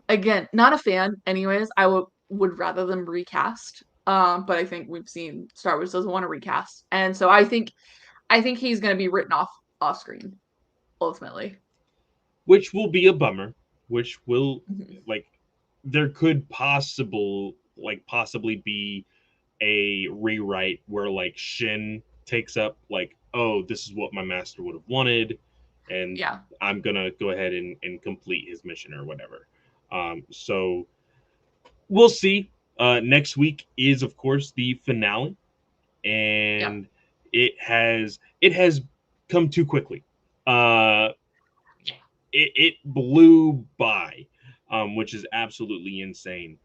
again, not a fan. Anyways, I would rather them recast. But I think we've seen Star Wars doesn't want to recast, and so I think he's gonna be written off screen ultimately. Which will be a bummer. Which will, Mhm. like, there could possibly be a rewrite where like Shin takes up like, oh, this is what my master would have wanted, and Yeah. I'm gonna go ahead and complete his mission or whatever. So we'll see. Next week is of course the finale, Yep. and it has come too quickly. Uh, it blew by, which is absolutely insane.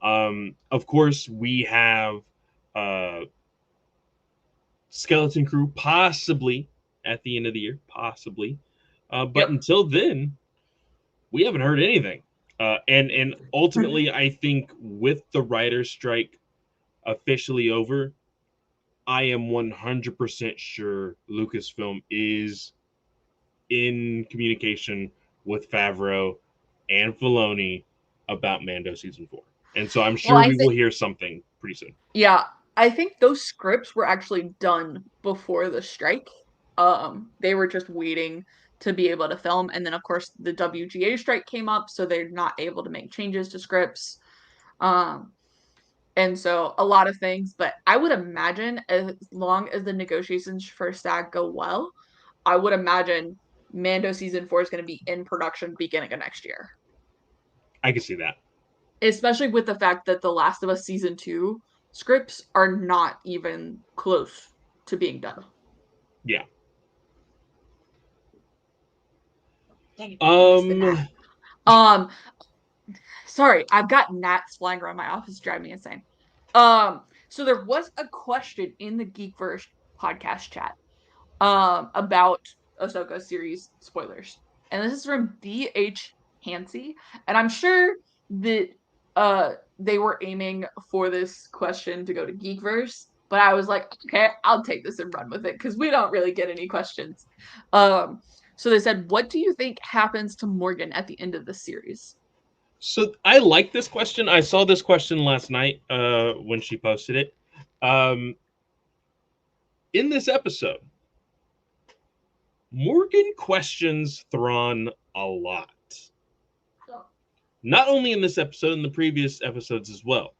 Of course, we have uh, Skeleton Crew possibly at the end of the year, possibly. But Yep. until then, we haven't heard anything. And ultimately, I think with the writer's strike officially over, I am 100% sure Lucasfilm is in communication with Favreau and Filoni about Mando season 4. And so I'm Well, sure I we will think hear something pretty soon. yeah, I think those scripts were actually done before the strike. They were just waiting to be able to film, and then of course the WGA strike came up, so they're not able to make changes to scripts. Um, and so a lot of things, but I would imagine as long as the negotiations for SAG go well, I would imagine Mando season 4 is going to be in production beginning of next year. I can see that. Especially with the fact that The Last of Us season 2 scripts are not even close to being done. Yeah. Dang it, I missed the gnat. Um Um, sorry, I've got gnats flying around my office driving me insane. So there was a question in the Geekverse podcast chat about Ahsoka series spoilers. And this is from DH Hansey. And I'm sure that they were aiming for this question to go to Geekverse, but I was like, okay, I'll take this and run with it because we don't really get any questions. Um so they said, what do you think happens to Morgan at the end of the series? so I like this question. I saw this question last night when she posted it. Um in this episode, Morgan questions Thrawn a lot. Not only in this episode, in the previous episodes as well.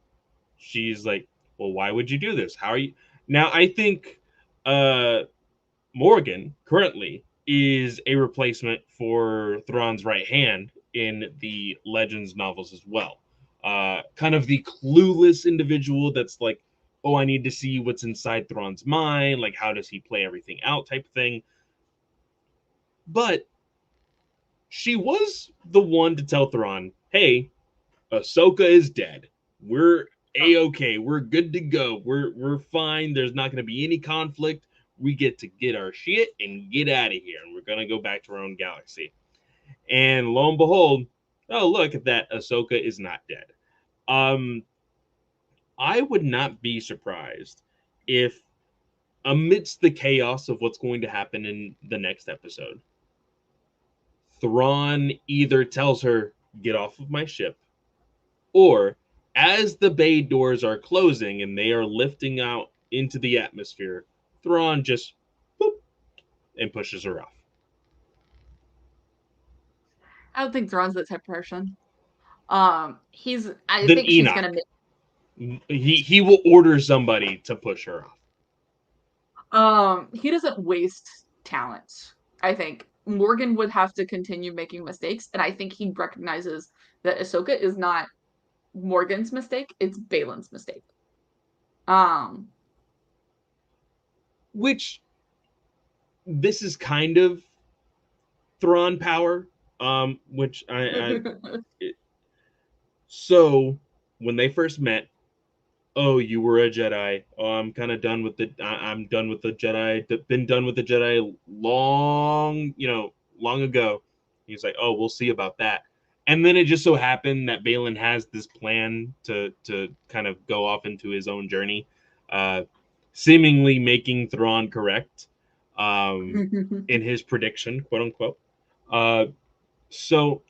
She's like, well, why would you do this? How are you? Now, I think uh, Morgan currently is a replacement for Thrawn's right hand in the Legends novels as well. Kind of the clueless individual that's like, oh, I need to see what's inside Thrawn's mind, like how does he play everything out type of thing. But she was the one to tell Thrawn, hey, Ahsoka is dead. We're a okay. We're good to go. We're fine. There's not going to be any conflict. We get our shit and get out of here, and we're gonna go back to our own galaxy. And lo and behold, oh look at that, Ahsoka is not dead. Um, I would not be surprised if, amidst the chaos of what's going to happen in the next episode, Thrawn either tells her, "Get off of my ship," or as the bay doors are closing and they are lifting out into the atmosphere, Thrawn just boop and pushes her off. I don't think Thrawn's that type of person. I Then think she's gonna Enoch, he will order somebody to push her off. he doesn't waste talent. I think Morgan would have to continue making mistakes, and I think he recognizes that Ahsoka is not Morgan's mistake, it's Balin's mistake. Um Which, this is kind of Thrawn power. Which it, so when they first met, oh, you were a Jedi. Oh, I'm kind of done with the. I'm done with the Jedi. Been done with the Jedi long, long ago. He's like, oh, we'll see about that. And then it just so happened that Balin has this plan to kind of go off into his own journey, uh, seemingly making Thrawn correct in his prediction, quote unquote. Uh, so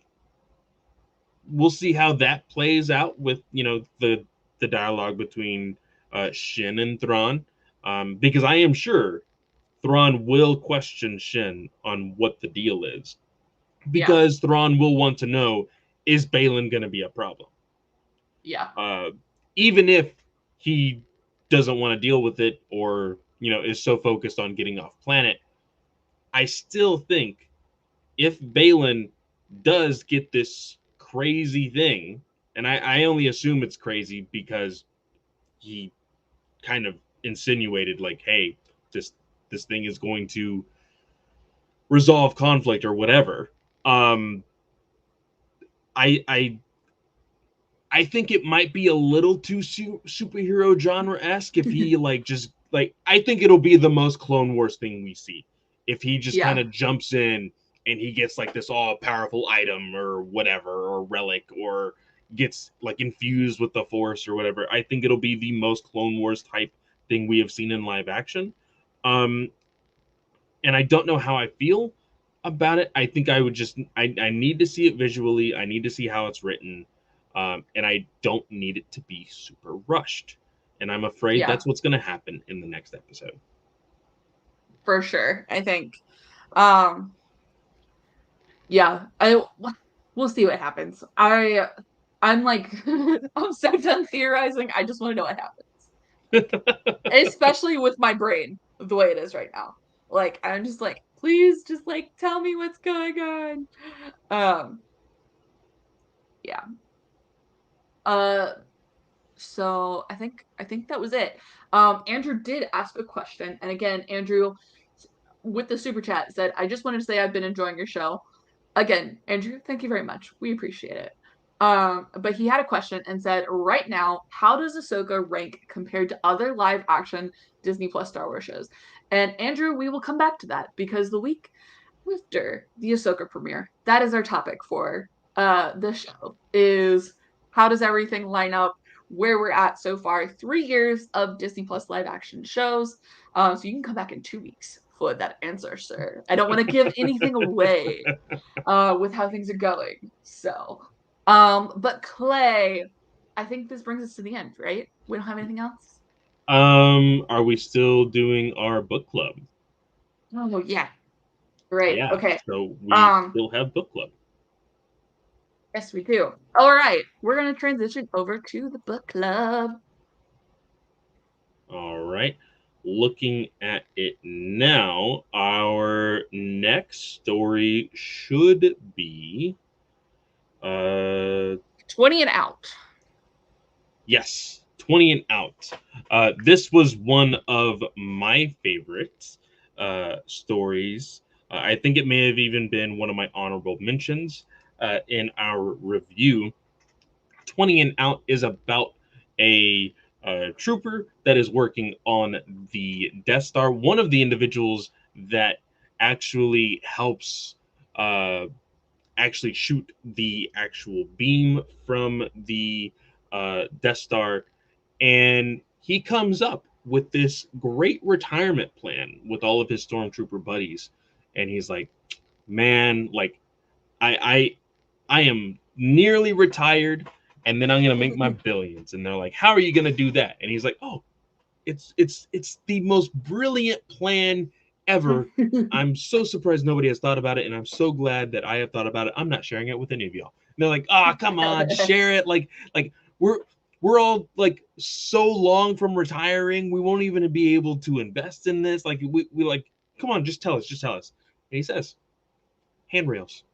we'll see how that plays out with the dialogue between Shin and Thrawn, because I am sure Thrawn will question Shin on what the deal is, Yeah. because Thrawn will want to know, is Balin going to be a problem? Yeah. Even if he doesn't want to deal with it, or is so focused on getting off planet, I still think if Balin does get this crazy thing, and I only assume it's crazy because he kind of insinuated like, hey, this thing is going to resolve conflict or whatever. Um, I I think it might be a little too superhero genre esque if he like just like I think it'll be the most Clone Wars thing we see if he just kind Yeah. of jumps in and he gets like this all powerful item or whatever or relic or gets like infused with the Force or whatever. I think it'll be the most Clone Wars type thing we have seen in live action. Um, and I don't know how I feel about it. I think I would just I need to see it visually. I need to see how it's written, and I don't need it to be super rushed. And I'm afraid Yeah. that's what's going to happen in the next episode. For sure. I think. Um. Yeah. We'll see what happens. I'm like I'm so done theorizing. I just want to know what happens. Especially with my brain the way it is right now. Like I'm just like, please just like tell me what's going on. Um. Yeah. Uh. So I think that was it. Andrew did ask a question, and again, Andrew with the super chat said, "I just wanted to say I've been enjoying your show." Again, Andrew, thank you very much. We appreciate it. But he had a question and said, "Right now, how does Ahsoka rank compared to other live action Disney Plus Star Wars shows?" And Andrew, we will come back to that because the week after the Ahsoka premiere, that is our topic for the show. Is how does everything line up? Where we're at so far, 3 years of Disney Plus live action shows. So you can come back in 2 weeks for that answer, sir. I don't want to give anything away with how things are going. So, but Clay, I think this brings us to the end, right? We don't have anything else. Are we still doing our book club? Oh yeah, right. Yeah, Okay. so we Um, still have book club. yes, we do. All right, we're gonna transition over to the book club. All right. Looking at it now, our next story should be 20 and out. yes, 20 and out. This was one of my favorites stories. I think it may have even been one of my honorable mentions in our review. 20 and out is about a trooper that is working on the Death Star. One of the individuals that actually helps actually shoot the actual beam from the Death Star, and he comes up with this great retirement plan with all of his stormtrooper buddies, and he's like, "Man, like I am nearly retired, and then I'm gonna make my billions." And they're like, "How are you gonna do that?" And he's like, "Oh, it's the most brilliant plan ever. I'm so surprised nobody has thought about it, and I'm so glad that I have thought about it. I'm not sharing it with any of y'all." And they're like, "Ah, oh, come on, share it. Like we're all like so long from retiring, we won't even be able to invest in this. Like we like, come on, just tell us, just tell us." And he says, "Handrails.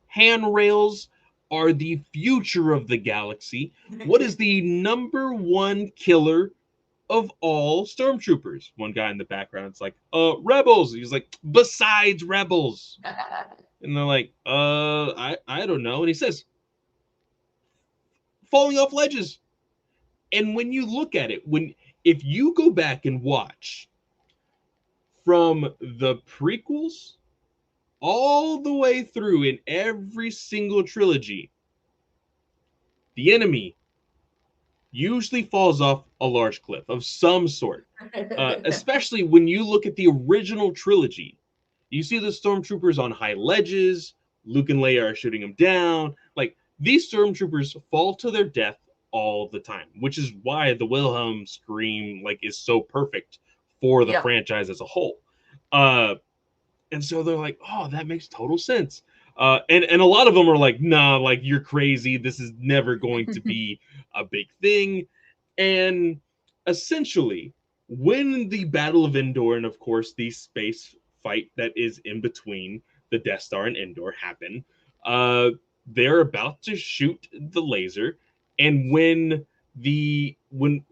Handrails are the future of the galaxy. What is the number one killer of all stormtroopers?" One guy in the background is like, rebels. He's like, "Besides rebels." And they're like, I don't know. And he says, "Falling off ledges." And when you look at it, if you go back and watch from the prequels all the way through in every single trilogy, the enemy usually falls off a large cliff of some sort. Especially when you look at the original trilogy, you see the stormtroopers on high ledges. Luke and Leia are shooting them down. Like, these stormtroopers fall to their death all the time, which is why the Wilhelm scream like is so perfect for the Yep. franchise as a whole. Uh, and so they're like, oh, that makes total sense. And a lot of them are like, nah, like, you're crazy. This is never going to be a big thing. And essentially, when the Battle of Endor and, of course, the space fight that is in between the Death Star and Endor happen, uh, they're about to shoot the laser. And when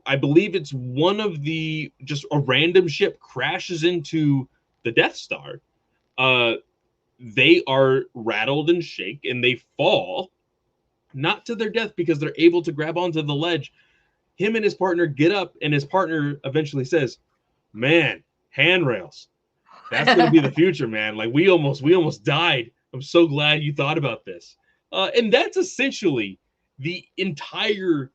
I believe it's one of the just a random ship crashes into the Death Star, uh, they are rattled and shake and they fall, not to their death because they're able to grab onto the ledge. Him and his partner get up, and his partner eventually says, "Man, handrails. That's gonna be the future, man. Like, we almost died. I'm so glad you thought about this." And that's essentially the entire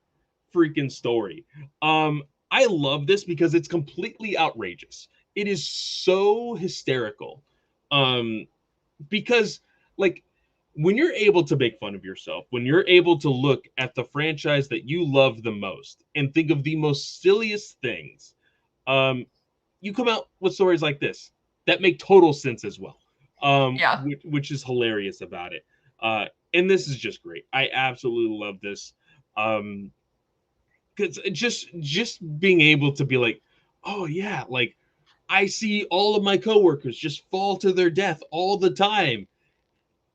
freaking story. I love this because it's completely outrageous. It is so hysterical. Um, because, like, when you're able to make fun of yourself, when you're able to look at the franchise that you love the most and think of the most silliest things, um, you come out with stories like this that make total sense as well, Yeah. which is hilarious about it. And this is just great. I absolutely love this. Because just being able to be like, oh yeah, like, I see all of my coworkers just fall to their death all the time.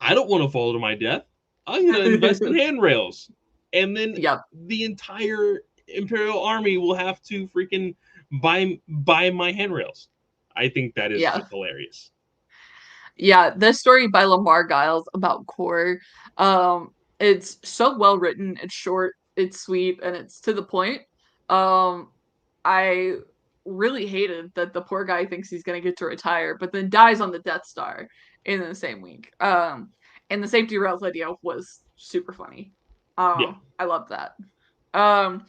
I don't want to fall to my death. I'm going to invest in handrails. And then Yep. the entire Imperial Army will have to freaking buy my handrails. I think that is Yeah. just hilarious. Yeah, this story by Lamar Giles about Core, it's so well written, it's short, it's sweet, and it's to the point. I really hated that the poor guy thinks he's gonna get to retire, but then dies on the Death Star in the same week. And the safety rails idea was super funny. Yeah. I love that. Um,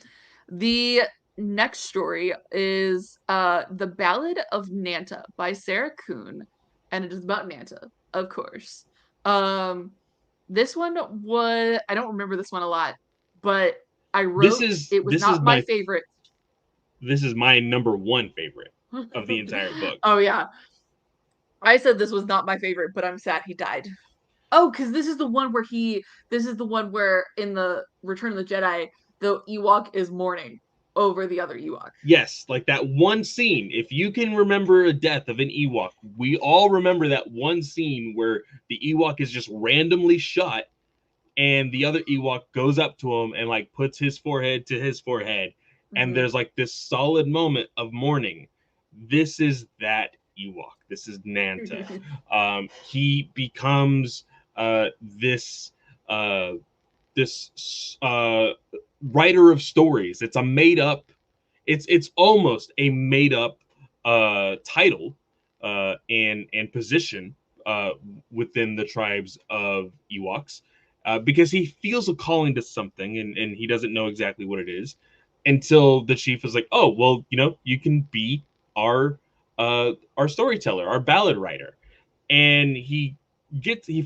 the next story is The Ballad of Nanta by Sarah Kuhn, and it is about Nanta, of course. Um, this one was I don't remember this one a lot, but I This wrote is it was this is not my my favorite. this is my number one favorite of the entire book. Oh yeah. I said this was not my favorite, but I'm sad he died. Oh, because this is the one where in the Return of the Jedi, the Ewok is mourning over the other Ewok. Yes, like that one scene. If you can remember a death of an Ewok, we all remember that one scene where the Ewok is just randomly shot and the other Ewok goes up to him and like puts his forehead to his forehead, and Mm-hmm. there's like this solid moment of mourning. This is that Ewok. This is Nanta. He becomes this uh, this writer of stories. It's a made up. It's almost a made up title and position uh, within the tribes of Ewoks, because he feels a calling to something, and he doesn't know exactly what it is until the chief is like, oh well, you can be our storyteller, our ballad writer. And he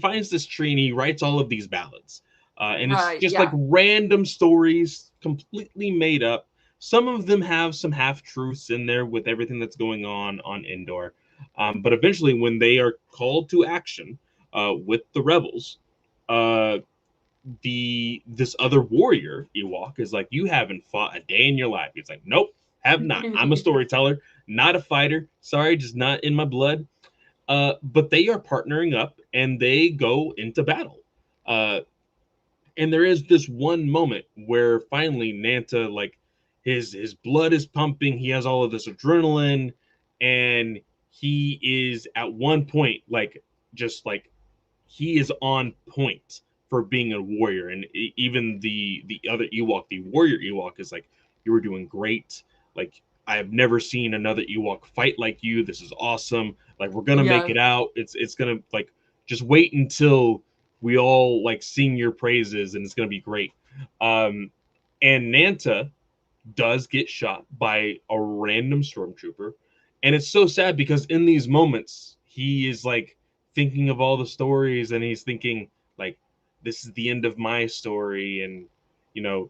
finds this tree and he writes all of these ballads, and it's Right, just like yeah. random stories completely made up. Some of them have some half truths in there with everything that's going on Endor, but eventually when they are called to action with the rebels, uh, the this other warrior Ewok is like, you haven't fought a day in your life. He's like, nope, have not. I'm a storyteller, not a fighter. Sorry, just not in my blood. But they are partnering up and they go into battle. Uh, and there is this one moment where finally Nanta, like, his blood is pumping. He has all of this adrenaline, and he is at one point like, just like, he is on point for being a warrior. And even the other Ewok, the warrior Ewok, is like, you were doing great. Like, I have never seen another Ewok fight like you. This is awesome. Like, we're gonna make Yeah. it out. It's gonna, like, Just wait until we all like sing your praises, and it's gonna be great. Um, and Nanta does get shot by a random stormtrooper, and it's so sad because in these moments he is like thinking of all the stories, and he's thinking like, this is the end of my story. And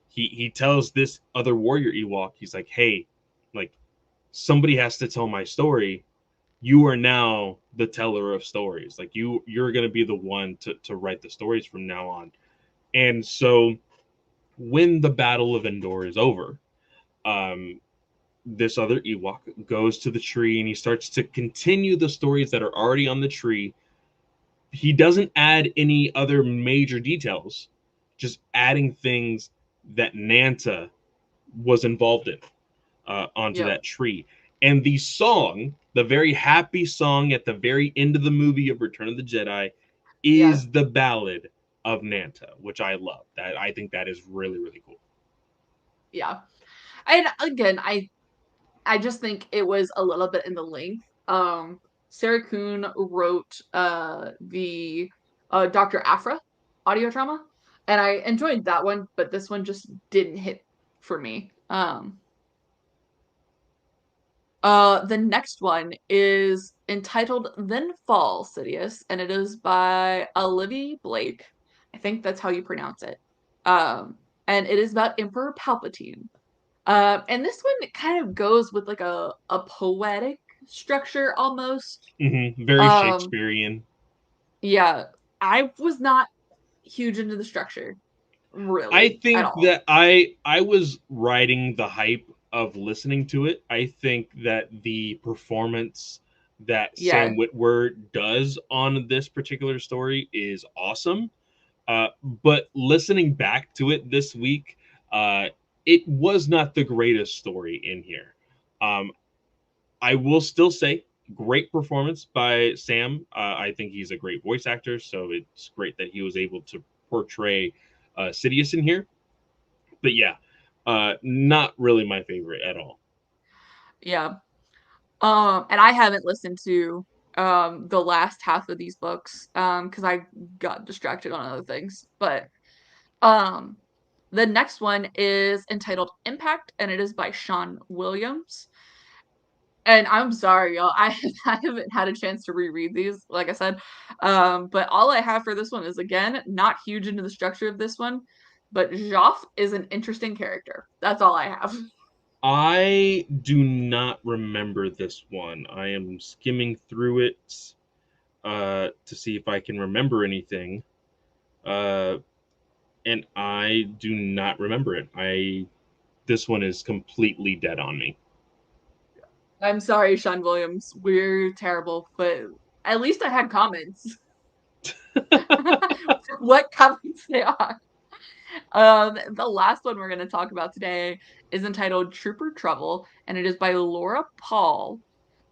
he tells this other warrior Ewok, he's like, hey, like, somebody has to tell my story. You are now the teller of stories. Like, you're going to be the one to write the stories from now on. And so when the Battle of Endor is over, um this other Ewok goes to the tree, and he starts to continue the stories that are already on the tree. He doesn't add any other major details, just adding things that Nanta was involved in, onto Yep. that tree. And the song, the very happy song at the very end of the movie of Return of the Jedi, Yeah. is the ballad of Nanta, which I love. That I think that is really, really cool. Yeah. And again, I just think it was a little bit in the length. Sarah Kuhn wrote the Dr. Afra audio drama, and I enjoyed that one, but this one just didn't hit for me. The next one is entitled Then Fall, Sidious, and it is by Olivia Blake. I think that's how you pronounce it. And it is about Emperor Palpatine. And this one kind of goes with like a poetic structure almost. Very Um, Shakespearean. yeah, I was not huge into the structure, I really, at think all. that I was riding the hype of listening to it. I think that the performance that Yeah, Sam Witwer does on this particular story is awesome. But listening back to it this week, uh, it was not the greatest story in here. Um, I will still say great performance by Sam. I think he's a great voice actor, so it's great that he was able to portray Sidious in here. But yeah, not really my favorite at all. yeah. And I haven't listened to the last half of these books because I got distracted on other things. But um the next one is entitled Impact, and it is by Sean Williams. And I'm sorry, y'all. I haven't had a chance to reread these, like I said. But all I have for this one is again not huge into the structure of this one, but Joff is an interesting character. That's all I have. I do not remember this one. I am skimming through it to see if I can remember anything, uh, and I do not remember it. I This one is completely dead on me. I'm sorry, Sean Williams. We're terrible, but at least I had comments. What comments they are. The last one we're going to talk about today is entitled Trooper Trouble, and it is by Laura Paul,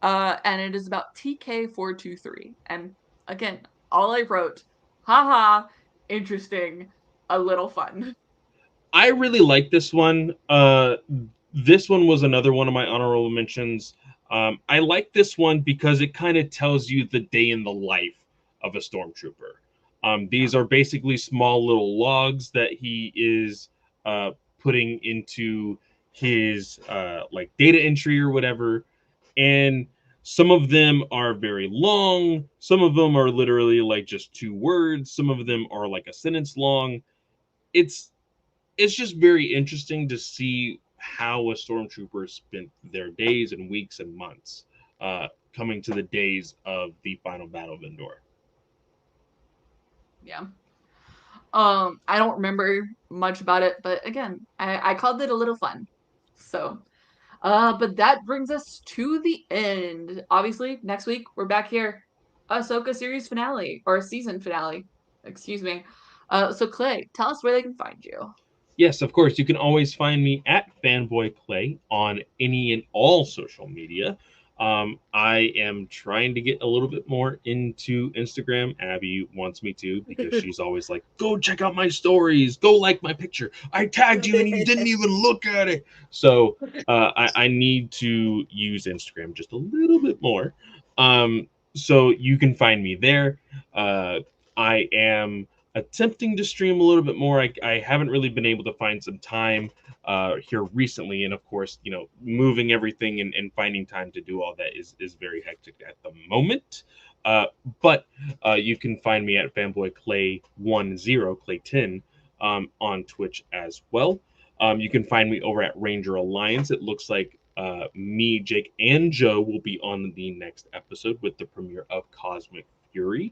and it is about TK423. And again, all I wrote, haha, interesting, a little fun. I really like this one. This one was another one of my honorable mentions. I like this one because it kind of tells you the day in the life of a stormtrooper. Yeah. These are basically small little logs that he is putting into his like data entry or whatever, and some of them are very long. Some of them are literally like just two words. Some of them are like a sentence long. It's it's just very interesting to see how a stormtrooper spent their days and weeks and months uh, coming to the days of the final battle of Endor. Yeah. I don't remember much about it, but again, I called it a little fun. So, but that brings us to the end. Obviously, next week we're back here. Ahsoka series finale or season finale. Excuse me. So Clay, tell us where they can find you. Yes, of course, you can always find me at Fanboy Clay on any and all social media. I am trying to get a little bit more into Instagram. Abby wants me to because she's always like, go check out my stories, go like my picture. I tagged you and you didn't even look at it. So I need to use Instagram just a little bit more. So you can find me there. I am attempting to stream a little bit more. I haven't really been able to find some time here recently, and of course, moving everything and finding time to do all that is very hectic at the moment. Uh, but you can find me at fanboy clay 10 on Twitch as well. You can find me over at Ranger Alliance. It looks like me, Jake, and Joe will be on the next episode with the premiere of Cosmic Fury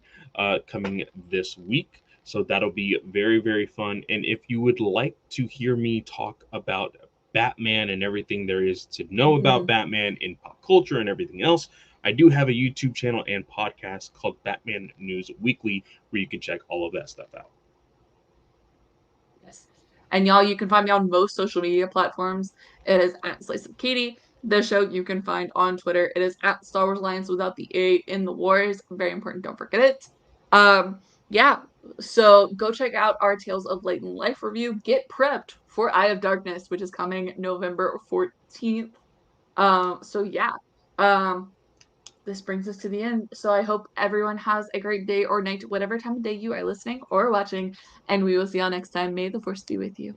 coming this week. So that'll be very, very fun. And if you would like to hear me talk about Batman and everything there is to know about Mhm. Batman in pop culture and everything else, I do have a YouTube channel and podcast called Batman News Weekly where you can check all of that stuff out. Yes. And y'all, you can find me on most social media platforms. It is at Slice of Katie. The show you can find on Twitter. It is at Star Wars Alliance without the A in the wars. Very important, don't forget it. Yeah. So go check out our Tales of Light and Life review. Get prepped for Eye of Darkness, which is coming November 14th. So yeah. Um, this brings us to the end. So I hope everyone has a great day or night, whatever time of day you are listening or watching, and we will see y'all next time. May the force be with you.